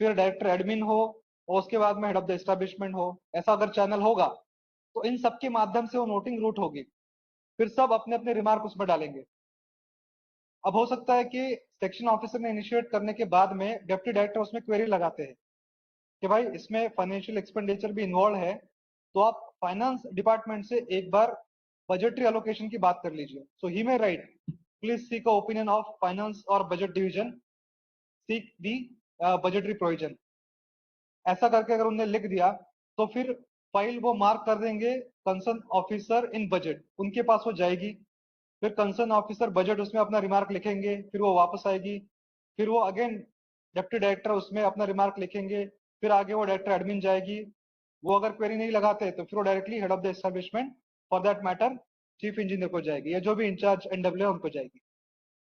फिर डायरेक्टर एडमिन हो और उसके बाद में हेड ऑफ द एस्टेब्लिशमेंट हो। ऐसा अगर चैनल होगा तो इन सबके माध्यम से वो नोटिंग रूट होगी, फिर सब अपने अपने रिमार्क उसमें डालेंगे। अब हो सकता है कि सेक्शन ऑफिसर ने इनिशिएट करने के बाद में डिप्टी डायरेक्टर उसमें क्वेरी लगाते हैं कि भाई इसमें फाइनेंशियल एक्सपेंडिचर भी इन्वॉल्व है, तो आप फाइनेंस डिपार्टमेंट से एक बार बजटरी एलोकेशन की बात कर लीजिए। So he may write please seek opinion of finance और budget division, seek the budgetary provision. ऐसा करके अगर उन्होंने लिख दिया तो फिर फाइल वो मार्क कर देंगे कंसर्न ऑफिसर इन बजट, उनके पास वो जाएगी, फिर कंसर्न ऑफिसर बजट उसमें अपना रिमार्क लिखेंगे, फिर वो वापस आएगी, फिर वो अगेन डिप्टी डायरेक्टर उसमें अपना रिमार्क लिखेंगे, फिर आगे वो डायरेक्टर एडमिन जाएगी। वो अगर क्वेरी नहीं लगाते तो फिर वो directly head of the establishment for that matter chief engineer को जाएगी या जो भी इंचार्ज एनडब्ल्यू उनको जाएगी।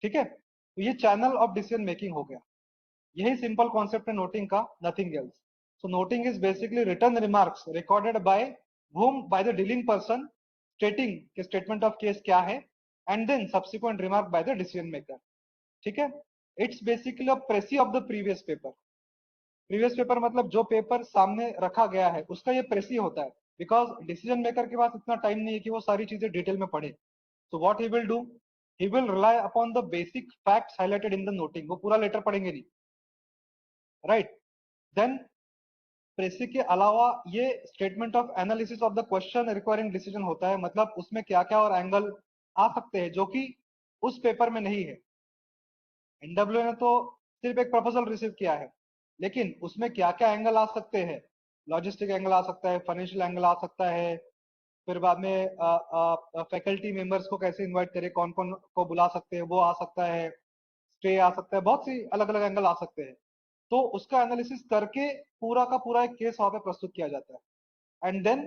ठीक है, तो ये चैनल ऑफ डिसीजन मेकिंग हो गया। यही सिंपल कॉन्सेप्ट है नोटिंग का, nothing else. So noting is basically written remarks recorded by whom by the dealing person stating कि स्टेटमेंट ऑफ केस क्या है and then subsequent remark by the decision maker. ठीक है, it's basically a precis of the previous paper. Previous paper मतलब जो paper सामने रखा गया है उसका ये प्रेसी होता है, बिकॉज डिसीजन मेकर के पास इतना टाइम नहीं है कि वो सारी चीजें डिटेल में पढ़े। So what he will do, he will rely upon the basic facts highlighted in the noting. वो पूरा लेटर पढ़ेंगे नहीं, राइट। देन प्रेसी के अलावा ये statement of analysis of the question requiring decision होता है, मतलब उसमें क्या क्या और एंगल आ सकते हैं जो कि उस पेपर में नहीं है। एनडब्ल्यू ने तो सिर्फ एक प्रपोजल रिसीव किया है, लेकिन उसमें क्या क्या एंगल आ सकते हैं, लॉजिस्टिक एंगल आ सकता है, फाइनेंशियल एंगल आ सकता है, फिर बाद में फैकल्टी मेंबर्स को कैसे इनवाइट करें, कौन कौन को बुला सकते हैं वो आ सकता है, स्टे आ सकता है, बहुत सी अलग अलग एंगल आ सकते हैं। तो उसका एनालिसिस करके पूरा का पूरा एक केस वहां पे प्रस्तुत किया जाता है एंड देन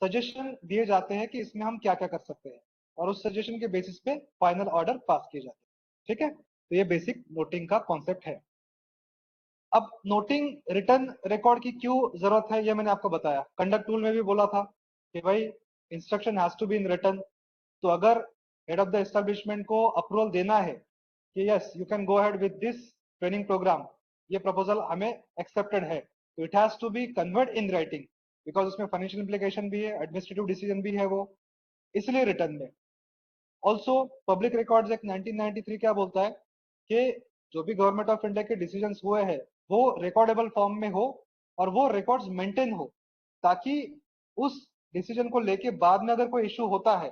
सजेशन दिए जाते हैं कि इसमें हम क्या क्या कर सकते हैं और उस सजेशन के बेसिस पे फाइनल ऑर्डर पास किए जाते हैं। ठीक है, तो ये बेसिक नोटिंग का कॉन्सेप्ट है। अब नोटिंग रिटर्न रिकॉर्ड की क्यों जरूरत है ये मैंने आपको बताया, कंडक्ट टूल में भी बोला था कि भाई instruction has to be in written. तो अगर हेड ऑफ द एस्टेब्लिशमेंट को अप्रूवल देना है कि yes you can go ahead with this training program, ये प्रपोजल हमें एक्सेप्टेड है, तो it has to be convert in writing, because उसमें फाइनेंशियल इंप्लीकेशन भी है, एडमिनिस्ट्रेटिव डिसीजन भी है वो, इसलिए रिटर्न में। ऑल्सो पब्लिक रिकॉर्ड्स एक्ट 1993 क्या बोलता है कि जो भी गवर्नमेंट ऑफ इंडिया के डिसीजंस हुए हैं वो रिकॉर्डेबल फॉर्म में हो और वो रिकॉर्ड्स मेंटेन हो, ताकि उस डिसीजन को लेके बाद में अगर कोई इश्यू होता है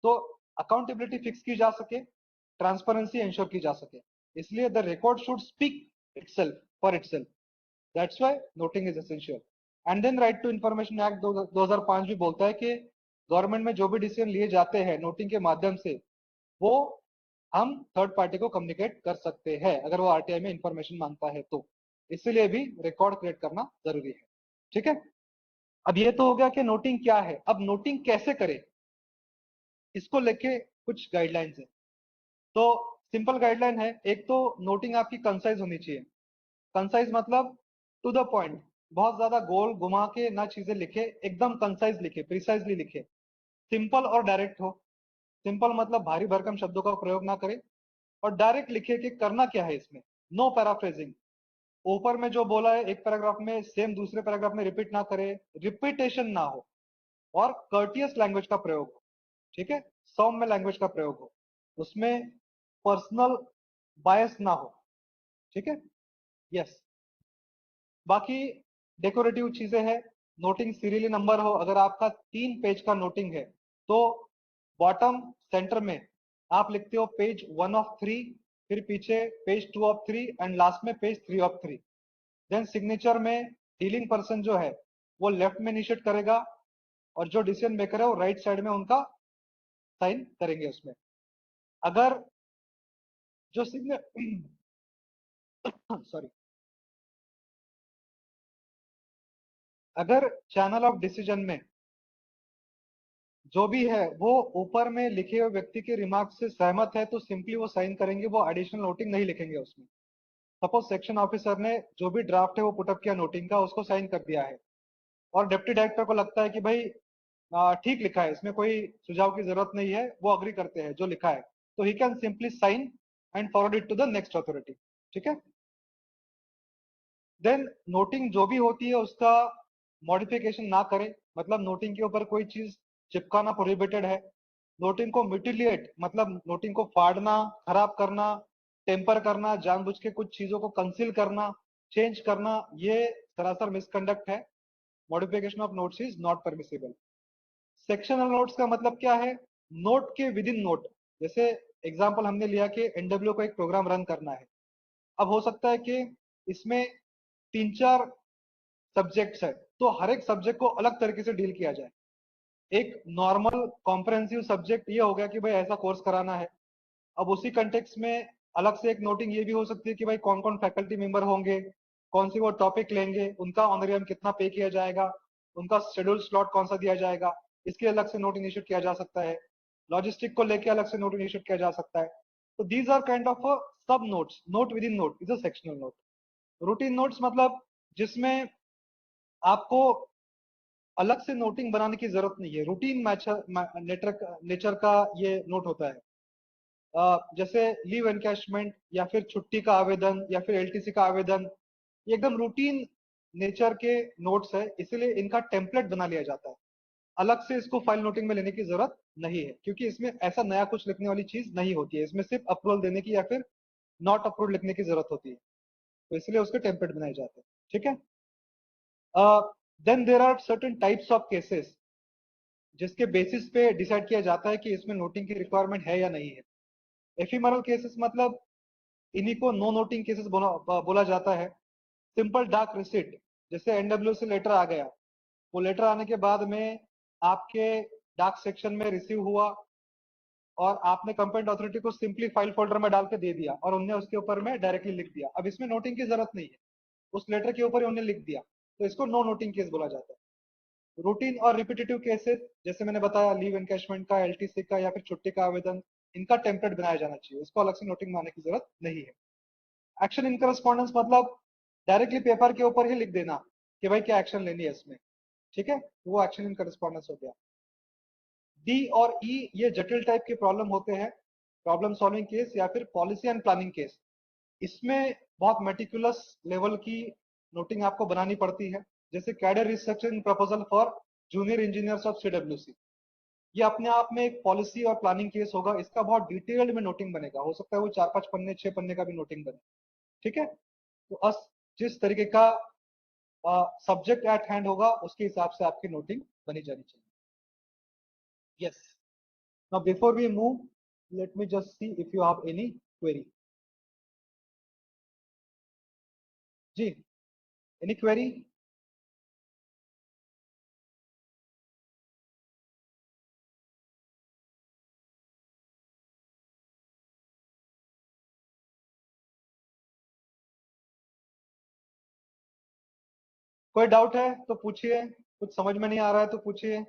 तो अकाउंटेबिलिटी फिक्स की जा सके, ट्रांसपेरेंसी इंश्योर की जा सके। इसलिए the record should speak itself for itself, that's why noting is essential. And then right to information act 2005 भी बोलता है कि गवर्नमेंट में जो भी डिसीजन लिए जाते हैं नोटिंग के माध्यम से वो हम थर्ड पार्टी को कम्युनिकेट कर सकते हैं अगर वो आरटीआई में इंफॉर्मेशन मांगता है तो, इसलिए भी रिकॉर्ड क्रिएट करना जरूरी है। ठीक है, अब ये तो हो गया कि नोटिंग क्या है, अब नोटिंग कैसे करें इसको लेके कुछ गाइडलाइंस है। तो सिंपल गाइडलाइन है, एक तो नोटिंग आपकी कंसाइज होनी चाहिए। कंसाइज मतलब टू द पॉइंट, बहुत ज्यादा गोल घुमा के ना चीजें लिखे, एकदम कंसाइज लिखे, प्रिसाइजली लिखे, सिंपल और डायरेक्ट हो। सिंपल मतलब भारी भरकम शब्दों का प्रयोग ना करें और डायरेक्ट लिखे कि करना क्या है इसमें, नो पैराफ्रेजिंग। ऊपर में जो बोला है एक पैराग्राफ में सेम दूसरे पैराग्राफ में रिपीट ना करे, रिपीटेशन ना हो और कर्टियस लैंग्वेज का प्रयोग हो। ठीक है, सौम्य लैंग्वेज का प्रयोग हो, उसमें पर्सनल बायस ना हो। ठीक है, यस। बाकी डेकोरेटिव चीजें हैं, नोटिंग सीरियली नंबर हो, अगर आपका 3 पेज का नोटिंग है तो बॉटम सेंटर में आप लिखते हो पेज 1 of 3 फिर पीछे पेज 2 ऑफ 3 एंड लास्ट में पेज 3 ऑफ 3। देन सिग्नेचर में डीलिंग पर्सन जो है वो लेफ्ट में इनिशिएट करेगा और जो डिसीजन मेकर है वो राइट साइड में उनका साइन करेंगे उसमें। अगर जो सिग्ने सॉरी, अगर चैनल ऑफ डिसीजन में जो भी है वो ऊपर में लिखे हुए व्यक्ति के रिमार्क से सहमत है तो सिंपली वो साइन करेंगे, वो एडिशनल नोटिंग नहीं लिखेंगे उसमें। सपोज सेक्शन ऑफिसर ने जो भी ड्राफ्ट है वो पुटअप किया नोटिंग का, उसको साइन कर दिया है और डिप्टी डायरेक्टर को लगता है कि भाई ठीक लिखा है, इसमें कोई सुझाव की जरूरत नहीं है, वो अग्री करते हैं जो लिखा है, तो he can simply sign and forward it to the next authority. ठीक है। देन नोटिंग जो भी होती है उसका मॉडिफिकेशन ना करें, मतलब नोटिंग के ऊपर कोई चीज चिपकाना प्रोहिबिटेड है। नोटिंग को म्यूटिलिएट मतलब नोटिंग को फाड़ना, खराब करना, टेम्पर करना, जानबूझ के कुछ चीजों को कंसील करना, चेंज करना, ये सरासर मिसकंडक्ट है। Modification of notes is not permissible. Sectional notes का मतलब क्या है? नोट के विद इन नोट। जैसे एग्जांपल हमने लिया कि एनडब्ल्यू को एक प्रोग्राम रन करना है। अब हो सकता है कि इसमें 3-4 सब्जेक्ट्स है, तो हर एक सब्जेक्ट को अलग तरीके से डील किया जाए। एक नॉर्मल कॉम्प्रहेंसिव सब्जेक्ट ये हो गया कि भाई ऐसा कोर्स कराना है। अब उसी कंटेक्स्ट में अलग से एक नोटिंग ये भी हो सकती है कि भाई कौन कौन फैकल्टी मेंबर होंगे, कौन सी वो टॉपिक लेंगे, उनका ऑनरेरियम कितना पे किया जाएगा, उनका शेड्यूल स्लॉट कौन सा दिया जाएगा, इसके अलग से नोट इनिशिएट किया जा सकता है। लॉजिस्टिक को लेके अलग से नोट इनिशिएट किया जा सकता है। तो दीज आर काइंड ऑफ सब notes. Note with in note is a sectional note. Routine notes मतलब जिसमें आपको अलग से नोटिंग बनाने की जरूरत नहीं है, रूटीन नेचर का ये नोट होता है। जैसे लीव एनकैशमेंट या फिर छुट्टी का आवेदन या फिर एलटीसी का आवेदन, ये एकदम रूटीन नेचर के नोट्स है, इसीलिए इनका टेम्पलेट बना लिया जाता है। अलग से इसको फाइल नोटिंग में लेने की जरूरत नहीं है, क्योंकि इसमें ऐसा नया कुछ लिखने वाली चीज नहीं होती है। इसमें सिर्फ अप्रूवल देने की या फिर नॉट अप्रूव लिखने की जरूरत होती है, तो इसलिए उसके टेम्पलेट बनाए जाते हैं। ठीक है। Then there are certain types of cases जिसके बेसिस पे डिसाइड किया जाता है कि इसमें नोटिंग की रिक्वायरमेंट है या नहीं है। एफिमरल केसेस मतलब इन्हीं को नो नोटिंग केसेस बोला जाता है। सिंपल डाक रिसिट, जैसे एनडब्ल्यू से लेटर आ गया, वो लेटर आने के बाद में आपके डाक सेक्शन में रिसीव हुआ और आपने कंप्लेंट अथॉरिटी को सिंपली फाइल फोल्डर में डाल के दे दिया और उन्हें उसके ऊपर में डायरेक्टली लिख दिया। अब इसमें नोटिंग की जरूरत नहीं है, उस लेटर के ऊपर ही उन्हें लिख दिया, तो इसको नो नोटिंग केस बोला जाता है। रूटीन और रिपीटेटिव केसेस जैसे मैंने बताया, लीव एनकैशमेंट का, एलटीसी का या फिर छुट्टी का आवेदन, इनका टेम्पलेट बनाया जाना चाहिए, इसको अलग से नोटिंग बनाने की जरूरत नहीं है। एक्शन इन करस्पॉन्डेंस मतलब डायरेक्टली पेपर के ऊपर ही लिख देना कि भाई क्या एक्शन लेनी है इसमें। ठीक है, वो एक्शन इन करस्पॉन्डेंस हो गया। डी और ई ये जटिल टाइप के प्रॉब्लम होते हैं, प्रॉब्लम सॉल्विंग केस या फिर पॉलिसी एंड प्लानिंग केस। इसमें बहुत मेटिकुलस लेवल की नोटिंग आपको बनानी पड़ती है। जैसे cadre restructuring proposal for junior engineers of CWC, ये अपने आप में एक पॉलिसी और प्लानिंग केस होगा। इसका बहुत डिटेल्ड में नोटिंग बनेगा, हो सकता है वो 4-5 पन्ने 6 पन्ने का भी नोटिंग बने। ठीक है, तो अस जिस तरीके का सब्जेक्ट एट हैंड होगा उसके हिसाब से आपकी नोटिंग बनी जानी चाहिए। Yes, now before we move, let me just see if you have any query. जी, एनी क्वेरी? कोई डाउट है तो पूछिए, कुछ समझ में नहीं आ रहा है तो पूछिए।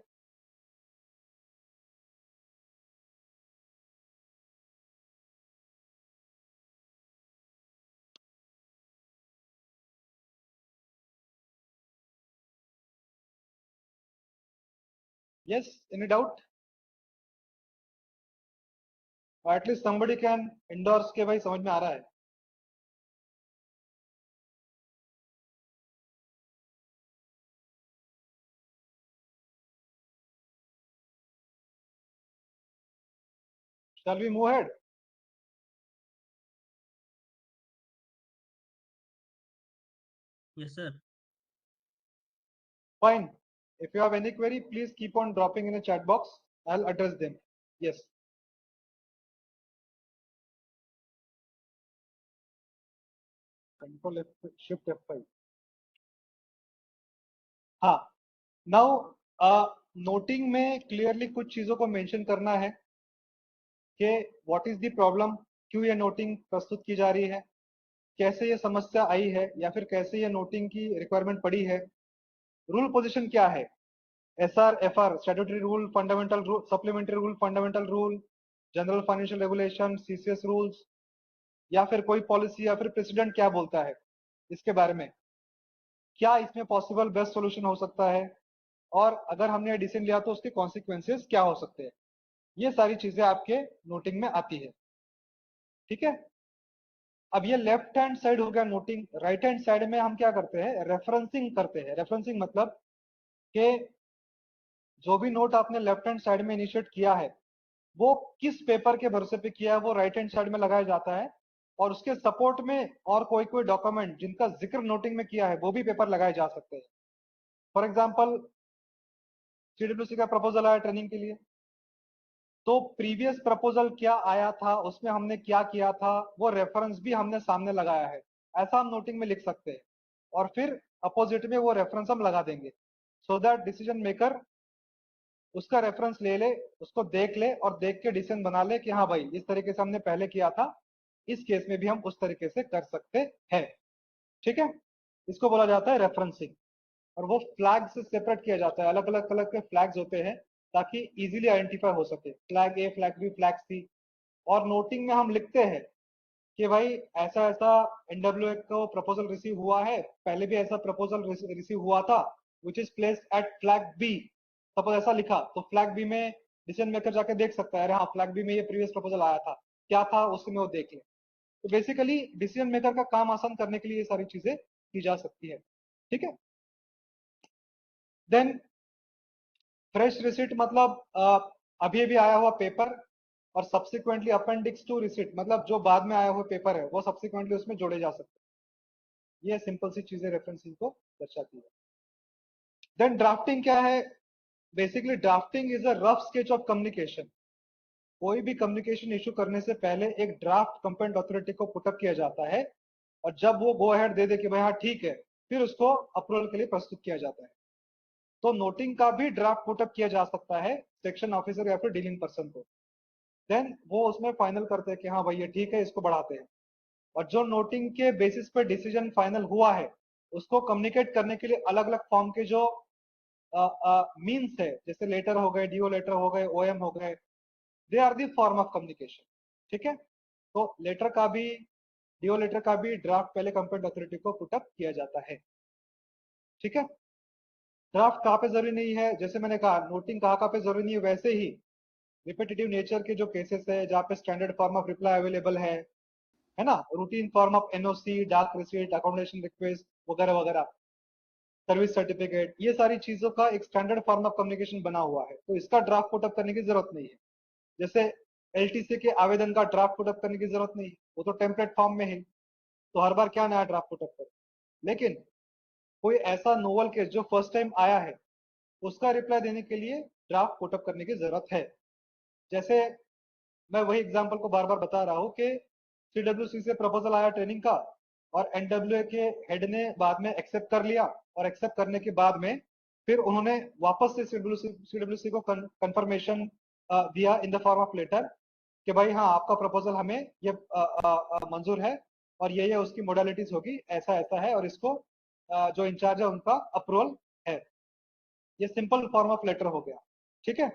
Yes, any doubt? At least somebody can endorse के भाई समझ में आ रहा है। Shall we move ahead? Yes, sir. Fine. If you have any query, please keep on dropping in the chat box. I'll address them. Yes. Control shift F5. हाँ, now noting में clearly कुछ चीजों को मेंशन करना है कि what is the problem, क्यों ये नोटिंग प्रस्तुत की जा रही है, कैसे ये समस्या आई है या फिर कैसे ये नोटिंग की रिक्वायरमेंट पड़ी है, रूल पोजीशन क्या है, SR FR statutory rule, fundamental rule, supplementary rule, fundamental rule, general financial regulation, CCS rules, या फिर कोई पॉलिसी या फिर प्रेसिडेंट क्या बोलता है इसके बारे में, क्या इसमें पॉसिबल बेस्ट सॉल्यूशन हो सकता है, और अगर हमने डिसीजन लिया तो उसके कॉन्सिक्वेंसेस क्या हो सकते हैं। ये सारी चीजें आपके नोटिंग में आती है। ठीक है, अब ये लेफ्ट हैंड साइड हो गया नोटिंग। राइट हैंड साइड में हम क्या करते हैं, रेफरेंसिंग करते हैं। रेफरेंसिंग मतलब कि जो भी नोट आपने लेफ्ट हैंड साइड में इनिशिएट किया है वो किस पेपर के भरोसे पे किया है वो राइट हैंड साइड में लगाया जाता है, और उसके सपोर्ट में और कोई कोई डॉक्यूमेंट जिनका जिक्र नोटिंग में किया है वो भी पेपर लगाए जा सकते हैं। फॉर एग्जाम्पल, CWC का प्रपोजल आया ट्रेनिंग के लिए, तो प्रीवियस प्रपोजल क्या आया था, उसमें हमने क्या किया था, वो रेफरेंस भी हमने सामने लगाया है, ऐसा हम नोटिंग में लिख सकते हैं। और फिर अपोजिट में वो रेफरेंस हम लगा देंगे, सो दैट डिसीजन मेकर उसका रेफरेंस ले ले, उसको देख ले और देख के डिसीजन बना ले कि हाँ भाई इस तरीके से हमने पहले किया था, इस केस में भी हम उस तरीके से कर सकते हैं। ठीक है, इसको बोला जाता है रेफरेंसिंग। और वो फ्लैग से सेपरेट किया जाता है, अलग अलग कलर के फ्लैग्स होते हैं ताकि इजीली आइडेंटिफाई हो सके, flag A, flag B, flag C। और नोटिंग में हम लिखते हैं कि भाई ऐसा ऐसा NWA को प्रपोजल रिसीव हुआ है, पहले भी ऐसा प्रपोजल रिसीव हुआ था which is placed at flag B। Suppose ऐसा लिखा तो फ्लैग B में डिसीजन मेकर जाके देख सकता है, अरे हाँ फ्लैग B में ये प्रीवियस प्रपोजल आया था, क्या था उसमें वो देख ले। तो बेसिकली डिसीजन मेकर का काम आसान करने के लिए ये सारी चीजें की जा सकती है। ठीक है, देन फ्रेश रिसिट मतलब अभी अभी आया हुआ पेपर, और सब्सिक्वेंटली अपेंडिक्स टू रिसिट मतलब जो बाद में आया हुआ पेपर है वो सब्सिक्वेंटली उसमें जोड़े जा सकते हैं। ये सिंपल सी चीजें रेफरेंसिंग को दर्शाती है। देन ड्राफ्टिंग क्या है, basically drafting is a rough sketch of communication. कोई भी कम्युनिकेशन इशू करने से पहले एक ड्राफ्ट कंप्लेंट अथॉरिटी को पुटअप किया जाता है, और जब वो गो अहेड दे दे कि भाई हाँ ठीक है, फिर उसको अप्रूवल के लिए प्रस्तुत किया जाता है। तो नोटिंग का भी ड्राफ्ट पुटअप किया जा सकता है सेक्शन ऑफिसर या फिर डीलिंग पर्सन को, देन वो उसमें फाइनल करते हैं कि हाँ भाई ये ठीक है, इसको बढ़ाते हैं। और जो नोटिंग के बेसिस पे डिसीजन फाइनल हुआ है उसको कम्युनिकेट करने के लिए अलग अलग फॉर्म के जो मीन्स है, जैसे लेटर हो गए, डीओ लेटर हो गए, OM हो गए, they are the form of communication. ठीक है, तो लेटर का भी, डीओ लेटर का भी ड्राफ्ट पहले कंप्लेंट अथॉरिटी को पुटअप किया जाता है। ठीक है, ड्राफ्ट कहाँ पे जरूरी नहीं है, जैसे मैंने कहा नोटिंग कहाँ पे जरूरी नहीं है, वैसे ही रिपीटेटिव नेचर के जो केसेस है जहाँ पे standard form of reply available है ना, routine form of NOC, dark receipt, accommodation request वगैरह वगैरह, सर्विस सर्टिफिकेट, ये सारी चीजों का एक स्टैंडर्ड फॉर्म ऑफ कम्युनिकेशन बना हुआ है, तो इसका ड्राफ्ट पुटअप करने की जरूरत नहीं है। जैसे LTC के आवेदन का ड्राफ्ट पुटअप करने की जरूरत नहीं है, वो तो टेम्पलेट फॉर्म में है, तो हर बार क्या नया ड्राफ्ट पुटअप करें। लेकिन कोई ऐसा नोवल केस जो फर्स्ट टाइम आया है उसका रिप्लाई देने के लिए ड्राफ्ट पुटअप करने की जरूरत है। जैसे मैं वही एग्जांपल को बार बार बता रहा हूँ कि CWC से प्रपोजल आया ट्रेनिंग का, और NWA के हेड ने बाद में एक्सेप्ट कर लिया, और एक्सेप्ट करने के बाद में फिर उन्होंने वापस से CWC को कंफर्मेशन दिया in the form of letter कि भाई हाँ आपका प्रपोजल हमें ये मंजूर है, और ये उसकी मोडालिटीज होगी, ऐसा ऐसा है, और इसको जो इंचार्ज है उनका अप्रूवल है। ये सिंपल फॉर्म ऑफ लेटर हो गया। ठीक है,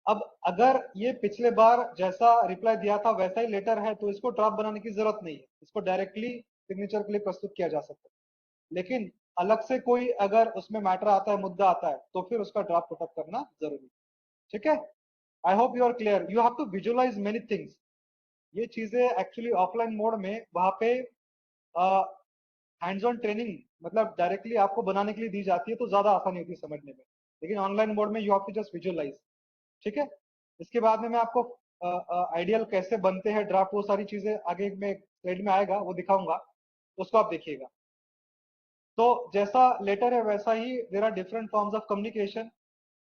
अब अगर ये पिछले बार जैसा रिप्लाई दिया था वैसा ही लेटर है तो इसको ड्राफ्ट बनाने की जरूरत नहीं है, इसको डायरेक्टली सिग्नेचर के लिए प्रस्तुत किया जा सकता है। लेकिन अलग से कोई अगर उसमें मैटर आता है, मुद्दा आता है, तो फिर उसका ड्राफ्ट पुटअप करना जरूरी है। ठीक है, I hope you are clear, you have to visualize many things. ये चीजें एक्चुअली ऑफलाइन मोड में वहां पे हैंड्स ऑन ट्रेनिंग मतलब डायरेक्टली आपको बनाने के लिए दी जाती है, तो ज्यादा आसानी होती है समझने में, लेकिन ऑनलाइन मोड में you have to just visualize. ठीक है, इसके बाद में मैं आपको आइडियल कैसे बनते हैं ड्राफ्ट, वो सारी चीजें आगे में स्लाइड में आएगा, वो दिखाऊंगा, उसको आप देखिएगा। तो जैसा लेटर है वैसा ही there are different forms of communication.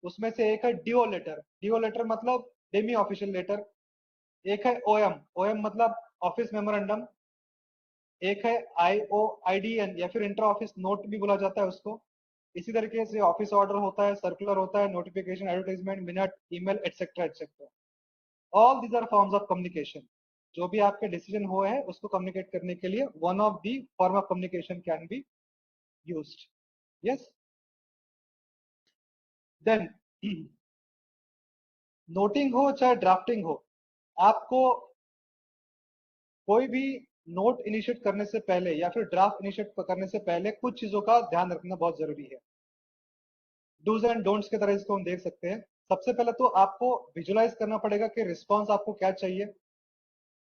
उसमें से एक है डीओ लेटर। डीओ लेटर मतलब डेमी ऑफिशियल लेटर। एक है OM। OM मतलब ऑफिस मेमोरेंडम। एक है IOIDN या फिर इंटर ऑफिस नोट भी बोला जाता है उसको। इसी तरीके से ऑफिस ऑर्डर होता है, सर्कुलर होता है, notification, advertisement, minute, email etcetera etcetera. All these are forms of communication. जो भी आपके डिसीजन हुए हैं उसको कम्युनिकेट करने के लिए one of the form of communication can be used. Yes. Then noting हो चाहे ड्राफ्टिंग हो, आपको कोई भी नोट इनिशिएट करने से पहले या फिर ड्राफ्ट इनिशिएट करने से पहले कुछ चीजों का ध्यान रखना बहुत जरूरी है। डूज एंड डोंट्स के तरह इसको हम देख सकते हैं। सबसे पहले तो आपको विजुलाइज करना पड़ेगा कि रिस्पॉन्स आपको क्या चाहिए।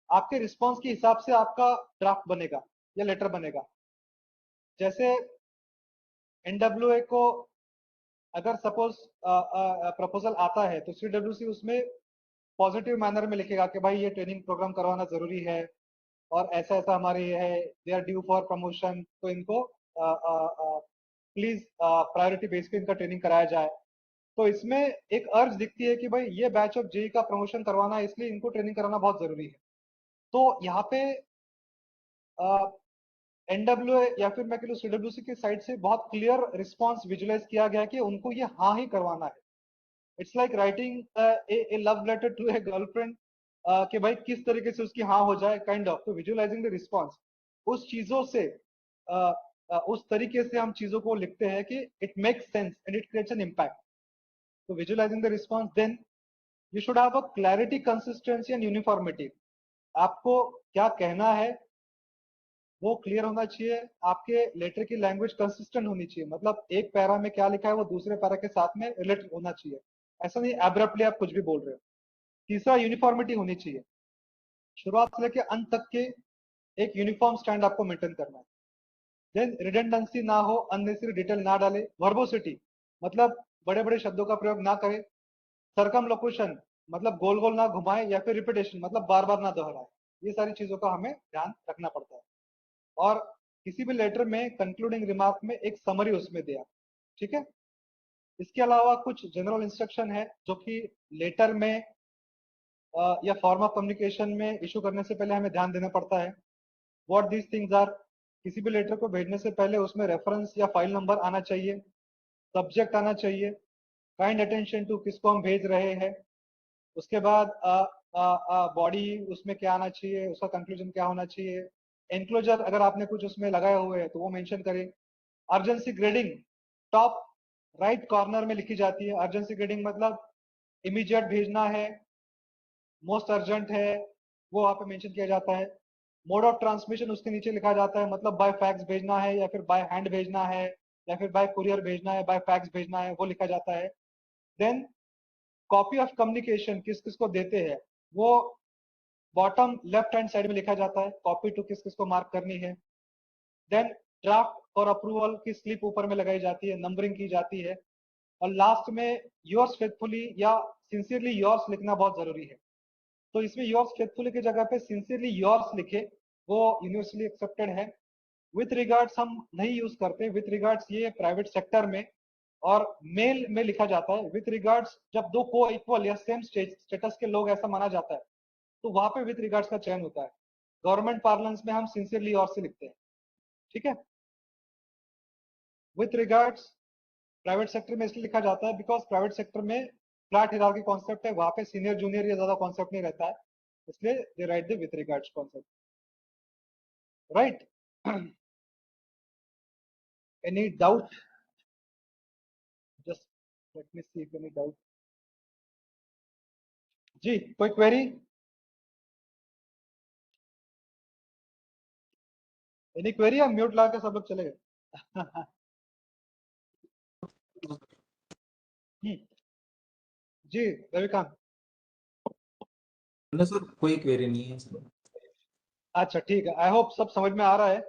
आपके रिस्पॉन्स के हिसाब से आपका ड्राफ्ट बनेगा या लेटर बनेगा। जैसे NWA को अगर सपोज प्रपोजल आता है तो CWC उसमें पॉजिटिव मैनर में लिखेगा कि भाई ये ट्रेनिंग प्रोग्राम करवाना जरूरी है और ऐसा ऐसा हमारे ये है, they are due for promotion, तो इनको प्लीज प्रायोरिटी बेस पे इनका ट्रेनिंग कराया जाए। तो इसमें एक अर्ज दिखती है कि भाई ये बैच ऑफ जेई का प्रमोशन करवाना है, इसलिए इनको ट्रेनिंग कराना बहुत जरूरी है। तो यहाँ पे NWA या फिर मैं कह लूँ CWC की साइड से बहुत क्लियर रिस्पॉन्स विजुलाइज किया गया कि उनको ये हाँ ही करवाना है। It's like writing a love letter to a girlfriend कि भाई किस तरीके से उसकी हाँ हो जाए, काइंड ऑफ। तो विजुअलाइजिंग द रिस्पॉन्स, उस चीजों से उस तरीके से हम चीजों को लिखते हैं कि it makes sense and it creates an impact. तो visualizing the response, then you should have a clarity, consistency and uniformity. आपको क्या कहना है वो क्लियर होना चाहिए। आपके लेटर की लैंग्वेज कंसिस्टेंट होनी चाहिए, मतलब एक पैरा में क्या लिखा है वो दूसरे पैरा के साथ में रिलेट होना चाहिए। ऐसा नहीं एब्रप्टली आप कुछ भी बोल रहे हो। तीसरा, यूनिफॉर्मिटी होनी चाहिए। शुरुआत से लेकर अंत तक के एक यूनिफॉर्म स्टैंड आपको मेंटेन करना है। देन रिडंडेंसी ना हो, अननेसेसरी डिटेल ना डाले। वर्बोसिटी मतलब बड़े बड़े शब्दों का प्रयोग ना करें। सर्कमलोक्यूशन मतलब गोल गोल ना घुमाए, या फिर रिपीटेशन मतलब बार बार ना दोहराए। ये सारी चीजों का हमें ध्यान रखना पड़ता है। और किसी भी लेटर में कंक्लूडिंग रिमार्क में एक समरी उसमें दिया, ठीक है। इसके अलावा कुछ जनरल इंस्ट्रक्शन है जो कि लेटर में या फॉर्म ऑफ कम्युनिकेशन में इशू करने से पहले हमें ध्यान देना पड़ता है। व्हाट दीज थिंग्स आर, किसी भी लेटर को भेजने से पहले उसमें रेफरेंस या फाइल नंबर आना चाहिए, सब्जेक्ट आना चाहिए, काइंड अटेंशन टू किसको हम भेज रहे हैं। उसके बाद बॉडी उसमें क्या आना चाहिए, उसका कंक्लूजन क्या होना चाहिए। एनक्लोजर अगर आपने कुछ उसमें लगाए हुए हैं तो वो मेंशन करें। Urgency grading top right corner में लिखी जाती है। अर्जेंसी ग्रेडिंग मतलब इमीडिएट भेजना है, मोस्ट अर्जेंट है, वो वहां पे मेंशन किया जाता है। मोड ऑफ ट्रांसमिशन उसके नीचे लिखा जाता है, मतलब बाय फैक्स भेजना है या फिर बाय हैंड भेजना है या फिर बाय कुरियर भेजना है, बाय फैक्स भेजना है, वो लिखा जाता है। देन कॉपी ऑफ कम्युनिकेशन किस किस को देते हैं वो बॉटम लेफ्ट हैंड साइड में लिखा जाता है, कॉपी टू किस किस को मार्क करनी है। देन ड्राफ्ट और अप्रूवल की स्लिप ऊपर में लगाई जाती है, नंबरिंग की जाती है। और लास्ट में योर्स फेथफुली या सिंसियरली योर्स लिखना बहुत जरूरी है। तो इसमें योर्स फेथफुली की जगह पे सिंसियरली योर्स लिखे, वो यूनिवर्सली एक्सेप्टेड है। विथ रिगार्ड्स हम नहीं यूज करते, विथ रिगार्ड्स ये प्राइवेट सेक्टर में और मेल में लिखा जाता है। विथ रिगार्ड्स जब दो को इक्वल या सेम स्टेटस के लोग ऐसा माना जाता है तो वहां पे विथ रिगार्ड्स का चयन होता है। गवर्नमेंट पार्लेंस में हम सिंसियरली और से लिखते हैं, ठीक है। विथ रिगार्ड्स प्राइवेट सेक्टर में इसलिए लिखा जाता है बिकॉज प्राइवेट सेक्टर में फ्लैट हियरार्की कॉन्सेप्ट है, वहां पे सीनियर जूनियर या ज्यादा कॉन्सेप्ट नहीं रहता है, इसलिए they write the with regards concept, right. Any doubt? Just let me see if any doubt. जी कोई क्वेरी? Any query? या म्यूट ला के सब लोग चले गए? जी रविकांत। ना सर, कोई क्वेरी नहीं है सर। अच्छा ठीक है, आई होप सब समझ में आ रहा है।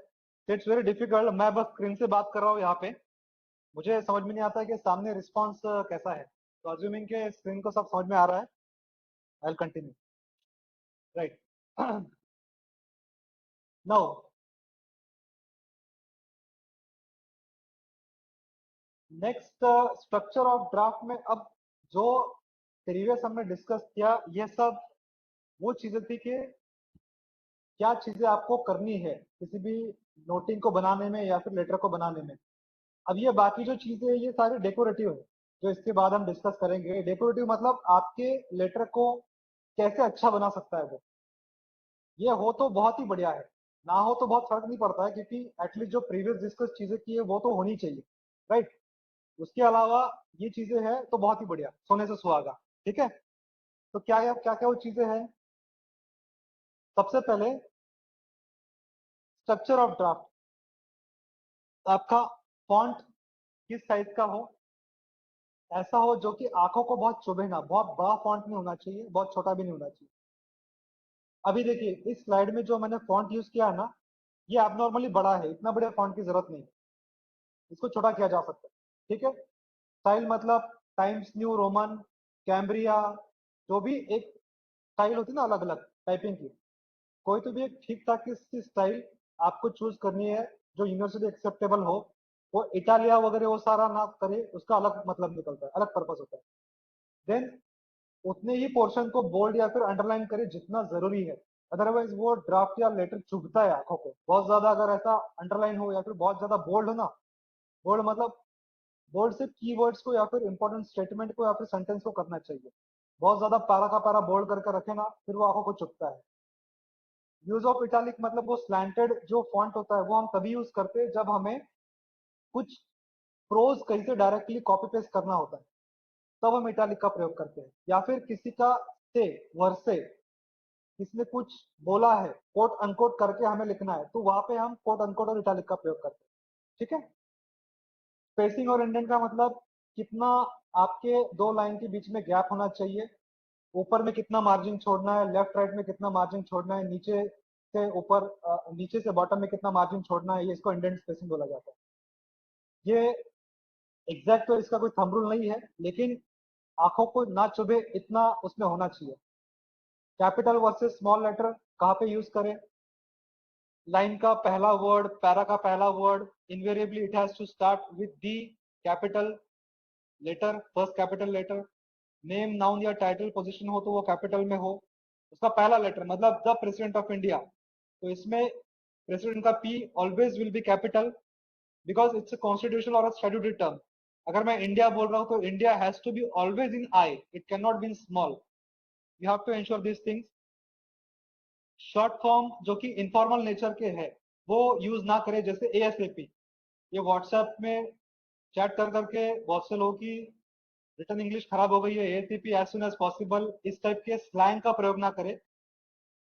इट्स वेरी डिफिकल्ट, मैं बस स्क्रीन से बात कर रहा हूँ यहाँ पे, मुझे समझ में नहीं आता है कि सामने रिस्पांस कैसा है। तो अज्यूमिंग के स्क्रीन को सब समझ में आ रहा है, I will continue, right. Now next, structure of draft में अब जो प्रीवियस हमने डिस्कस किया ये सब वो चीजें थी कि क्या चीजें आपको करनी है किसी भी नोटिंग को बनाने में या फिर लेटर को बनाने में। अब ये बाकी जो चीजें हैं ये सारी डेकोरेटिव है, जो इसके बाद हम डिस्कस करेंगे। डेकोरेटिव मतलब आपके लेटर को कैसे अच्छा बना सकता है वो। ये हो तो बहुत ही बढ़िया है, ना हो तो बहुत फर्क नहीं पड़ता है, क्योंकि एटलीस्ट जो प्रीवियस डिस्कस चीजें की है वो तो होनी चाहिए, राइट। उसके अलावा ये चीजें हैं तो बहुत ही बढ़िया, सोने से सुहागा। ठीक है, तो क्या क्या वो चीजें हैं। सबसे पहले स्ट्रक्चर ऑफ ड्राफ्ट। आपका फॉन्ट किस साइज का हो, ऐसा हो जो कि आंखों को बहुत चुभे ना। बहुत बड़ा फॉन्ट नहीं होना चाहिए, बहुत छोटा भी नहीं होना चाहिए। अभी देखिए इस स्लाइड में जो मैंने फॉन्ट यूज किया है ना, ये एबनॉर्मली बड़ा है, इतना बड़े फॉन्ट की जरूरत नहीं, इसको छोटा किया जा सकता है। ठीक है, स्टाइल मतलब टाइम्स न्यू रोमन, कैम्ब्रिया, जो भी एक स्टाइल होती है ना अलग अलग टाइपिंग की, कोई तो भी एक ठीक ठाक की स्टाइल आपको चूज करनी है जो यूनिवर्सिटी एक्सेप्टेबल हो। वो इटालिया वगैरह वो सारा ना करे, उसका अलग मतलब निकलता है, अलग पर्पस होता है। देन उतने ही पोर्शन को बोल्ड या फिर अंडरलाइन करे जितना जरूरी है, अदरवाइज वो ड्राफ्ट या लेटर चुभता है आंखों को बहुत ज्यादा। अगर ऐसा अंडरलाइन हो या फिर बहुत ज्यादा बोल्ड हो ना, बोल्ड मतलब बोल्ड सिर्फ कीवर्ड्स को या फिर इंपॉर्टेंट स्टेटमेंट को या फिर सेंटेंस को करना चाहिए। बहुत ज्यादा पैरा का पैरा बोल्ड करके रखे ना, फिर वो आंखों को चुभता है। यूज ऑफ इटालिक मतलब वो स्लैंटेड जो फॉन्ट होता है वो हम तभी यूज करते हैं जब हमें कुछ प्रोज कहीं से डायरेक्टली कॉपी पेस्ट करना होता है, तब हम इटालिक का प्रयोग करते हैं। या फिर किसी का से वर्से किसने कुछ बोला है कोट अनकोट करके हमें लिखना है, तो वहां पे हम कोट अनकोट और इटालिक का प्रयोग करते हैं। ठीक है, स्पेसिंग और इंडेंट का मतलब कितना आपके दो लाइन के बीच में गैप होना चाहिए, ऊपर में कितना मार्जिन छोड़ना है, लेफ्ट राइट में कितना मार्जिन छोड़ना है, नीचे से ऊपर नीचे से बॉटम में कितना मार्जिन छोड़ना है, ये इसको इंडेंट स्पेसिंग बोला जाता है। ये एग्जैक्ट तो इसका कोई थंब रूल नहीं है, लेकिन आंखों को ना चुभे इतना उसमें होना चाहिए। कैपिटल वर्सेस स्मॉल लेटर कहाँ पे यूज करें। लाइन का पहला वर्ड, पैरा का पहला word, invariably it has to start with the capital letter, first capital letter. Name noun या टाइटल पोजीशन हो तो वो कैपिटल में हो। उसका पहला लेटर मतलब द प्रेसिडेंट ऑफ इंडिया, तो इसमें प्रेसिडेंट का P always will be capital because it's a constitutional और स्टैट्यूटरी टर्म। अगर मैं इंडिया बोल रहा हूँ तो India has to be always in I, it can not be in small. You have to ensure this things. Short form जो कि informal nature के है वो यूज ना करें, जैसे एएसएपी। ये व्हाट्सएप में चैट कर करके बहुत से लोगों की रिटर्न इंग्लिश खराब हो गई है। ASAP as soon as possible, इस टाइप के स्लैंग का प्रयोग ना करें।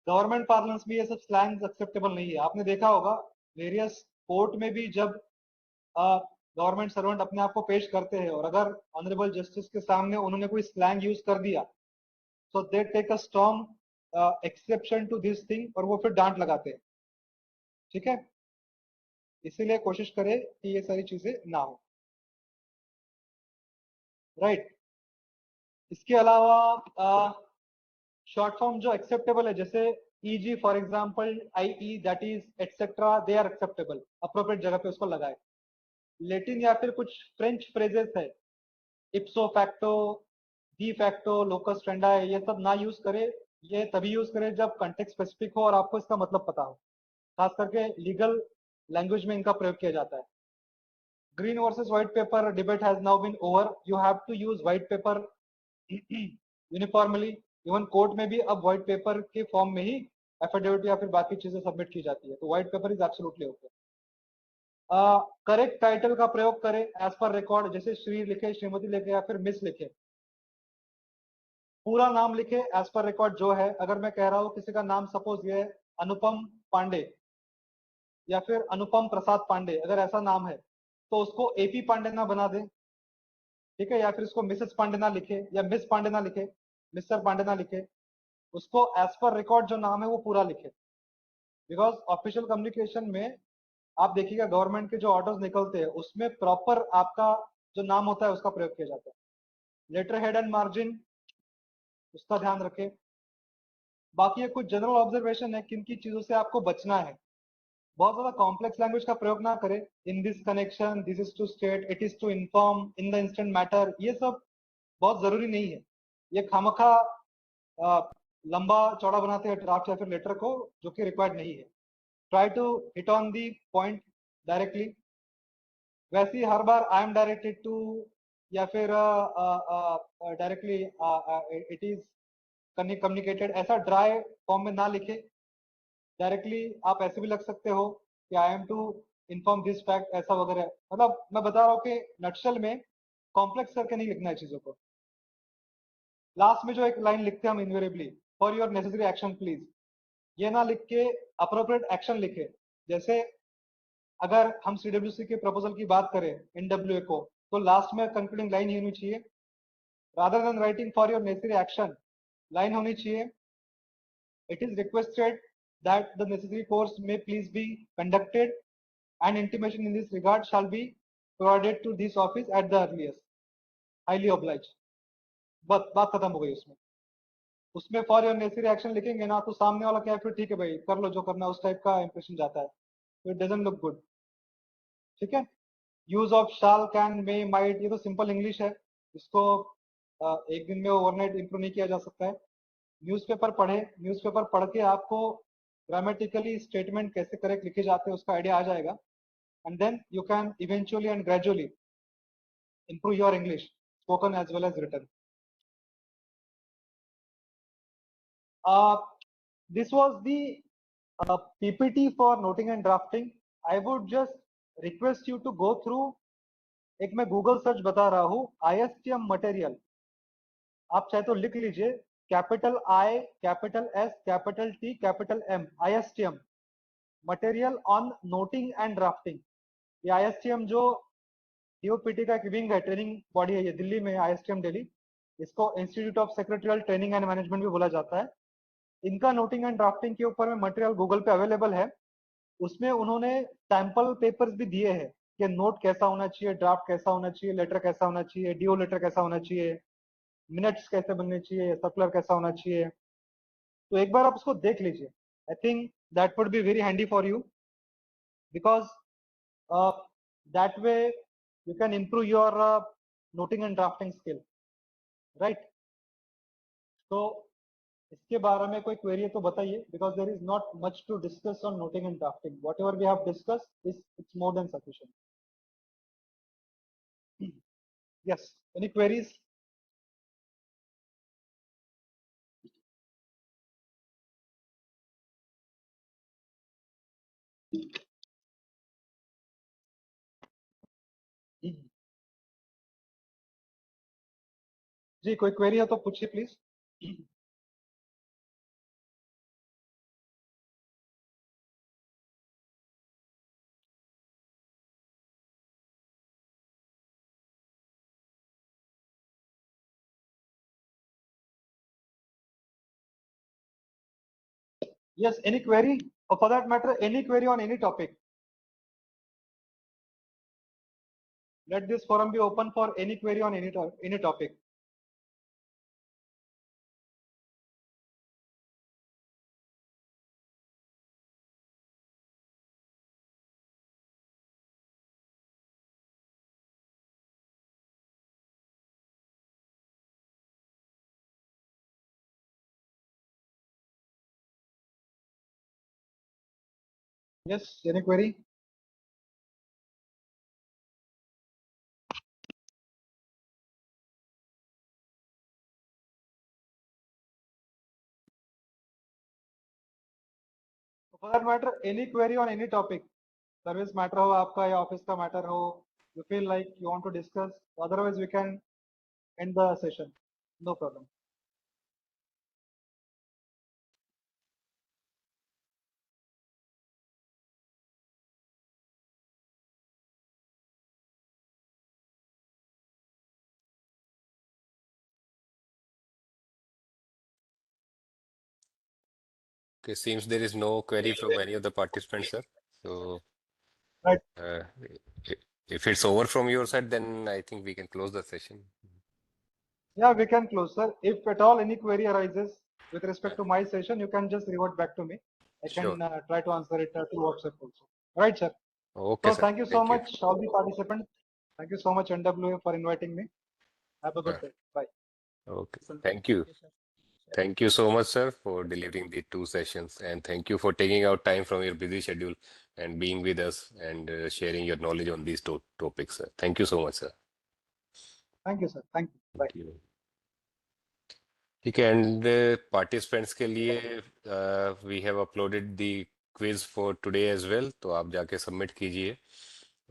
गवर्नमेंट पार्लेंस में ये सब स्लैंग एक्सेप्टेबल नहीं है। आपने देखा होगा वेरियस कोर्ट में भी जब गवर्नमेंट सर्वेंट अपने आप को पेश करते हैं और अगर ऑनरेबल जस्टिस के सामने उन्होंने कोई स्लैंग यूज कर दिया, so they take a strong exception to this thing और वो फिर डांट लगाते हैं। ठीक है, इसीलिए कोशिश करें कि ये सारी चीजें ना हो, राइट। इसके अलावा शॉर्ट फॉर्म जो एक्सेप्टेबल है, जैसे eg for example ie that is etcetera, they are acceptable, appropriate जगह पे उसको लगाए। लेटिन या फिर कुछ फ्रेंच फ्रेजेस है, इप्सो फैक्टो, डी फैक्टो, लोकस स्टैंडाई, ये सब ना यूज करे। ये तभी यूज करें जब कंटेक्स्ट स्पेसिफिक हो और आपको इसका मतलब पता हो। खास करके लीगल लैंग्वेज में इनका प्रयोग किया जाता है। Green versus white paper debate has now been over, you have to use white paper uniformly. Even court में भी अब व्हाइट पेपर के फॉर्म में ही एफिडेविट या फिर बाकी चीजें सबमिट की जाती है, तो white paper is absolutely okay. Correct title का प्रयोग करें एज पर रिकॉर्ड, जैसे श्री लिखे, श्रीमती लिखे या फिर मिस लिखे। पूरा नाम लिखे एज पर रिकॉर्ड जो है। अगर मैं कह रहा हूँ किसी का नाम सपोज ये है अनुपम पांडे या फिर अनुपम प्रसाद पांडे, अगर ऐसा नाम है तो उसको एपी पांडे ना बना दे। ठीक है, या फिर उसको मिसेस पांडे ना लिखे या मिस पांडे ना लिखे, मिस्टर पांडे ना लिखे। उसको एज पर रिकॉर्ड जो नाम है वो पूरा लिखे। बिकॉज ऑफिशियल कम्युनिकेशन में आप देखिएगा गवर्नमेंट के जो ऑर्डर्स निकलते हैं उसमें प्रॉपर आपका जो नाम होता है उसका प्रयोग किया जाता है। लेटर हेड एंड मार्जिन उसका ध्यान रखें। बाकी ये कुछ जनरल ऑब्जर्वेशन है किन की चीजों से आपको बचना है। बहुत ज्यादा कॉम्प्लेक्स लैंग्वेज का प्रयोग ना करें। In this connection, this is to state, it is to inform, in the instant matter, ये सब बहुत जरूरी नहीं है। ये खामखा लंबा चौड़ा बनाते हैं ड्राफ्ट या फिर लेटर को, जो कि रिक्वायर्ड नहीं है. Try to hit on the point directly. वैसे ही हर बार आई एम डायरेक्टेड टू या फिर डायरेक्टली इट इज कम्युनिकेटेड, ऐसा ड्राई फॉर्म में ना लिखे. डायरेक्टली आप ऐसे भी लग सकते हो कि I am to inform this fact, ऐसा वगैरह. मतलब मैं बता रहा हूँ कि नटशल में कॉम्प्लेक्स करके नहीं लिखना है चीजों को. लास्ट में जो एक लाइन लिखते हैं हम invariably, for your necessary action please, ये ना लिख के अप्रोप्रिएट एक्शन लिखे. जैसे अगर हम सीडब्ल्यूसी के प्रपोजल की बात करें एनडब्ल्यूए को, तो लास्ट में कंक्लूडिंग लाइन ही होनी चाहिए. Rather than writing for your necessary action, line होनी चाहिए it is requested that the necessary course may please be conducted and intimation in this regard shall be provided to this office at the earliest. Highly obliged. बात खत्म हो गई. उसमें for your necessary action लिखेंगे ना, तो सामने वाला क्या है, फिर ठीक है भाई कर लो जो करना, उस टाइप का इंप्रेशन जाता है. तो इट डजंट लुक गुड. ठीक है. Use of shall, can, may, might, ये तो सिंपल इंग्लिश है. इसको एक दिन में ओवरनाइट इंप्रूव नहीं किया जा सकता है. न्यूज़पेपर पढ़े, न्यूज़पेपर पढ़ के आपको ग्रामेटिकली स्टेटमेंट कैसे करेक्ट लिखे जाते हैं उसका आइडिया आ जाएगा. And then you can eventually and gradually improve your English, spoken as well as written. This was the PPT for noting and drafting. I would just request you to go through. एक मैं Google search बता रहा हूँ, ISTM material. आप चाहे तो लिख लीजिए, capital I, capital S, capital T, capital M, ISTM material on noting and drafting. ये ISTM जो DOPT का एक विंग है, ट्रेनिंग बॉडी है, ये दिल्ली में है, ISTM दिल्ली. इसको institute of secretarial training and management भी बोला जाता है. इनका नोटिंग एंड ड्राफ्टिंग के ऊपर में मटेरियल गूगल पे अवेलेबल है. उसमें उन्होंने सैंपल पेपर्स भी दिए हैं कि नोट कैसा होना चाहिए, ड्राफ्ट कैसा होना चाहिए, लेटर कैसा होना चाहिए, डीओ लेटर कैसा होना चाहिए, मिनट्स कैसे बनने चाहिए, सर्कुलर कैसा होना चाहिए. तो एक बार आप उसको देख लीजिए. I think that would be very handy for you, because that way you can improve your noting and drafting skill, right? So इसके बारे में कोई क्वेरी है तो बताइए, because there is not much to discuss on noting and drafting. Whatever we have discussed is it's more than sufficient. Yes, any queries? जी कोई query है तो पूछिए please. Yes, any query, or for that matter any query on any topic. Let this forum be open for any query on any topic. Yes, any query? For that matter, any query on any topic, service matter हो आपका या office का matter हो, you feel like you want to discuss, otherwise we can end the session. No problem. Okay, seems there is no query from any of the participants, sir. So, Right. If it's over from your side, then I think we can close the session. Yeah, we can close, sir. If at all any query arises with respect to my session, you can just revert back to me. I can try to answer it through WhatsApp also. Right, sir. Okay, So sir. thank you so much, all the participants. Thank you so much, NWA, for inviting me. Have a good day. Bye. Okay. Thank you. Okay, sir. Thank you so much, sir, for delivering the 2 sessions, and thank you for taking out time from your busy schedule and being with us and sharing your knowledge on these topics, sir. Thank you so much, sir. Thank you, sir. Thank you. Bye. Thank you. ठीक है, and participants के लिए we have uploaded the quiz for today as well, तो आप जाके submit कीजिए।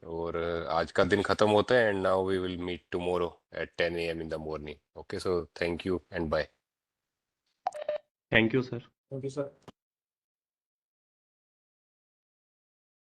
और आज का दिन खत्म होता है, and now we will meet tomorrow at 10 AM in the morning. Okay, so thank you and bye. Thank you sir. Thank you sir.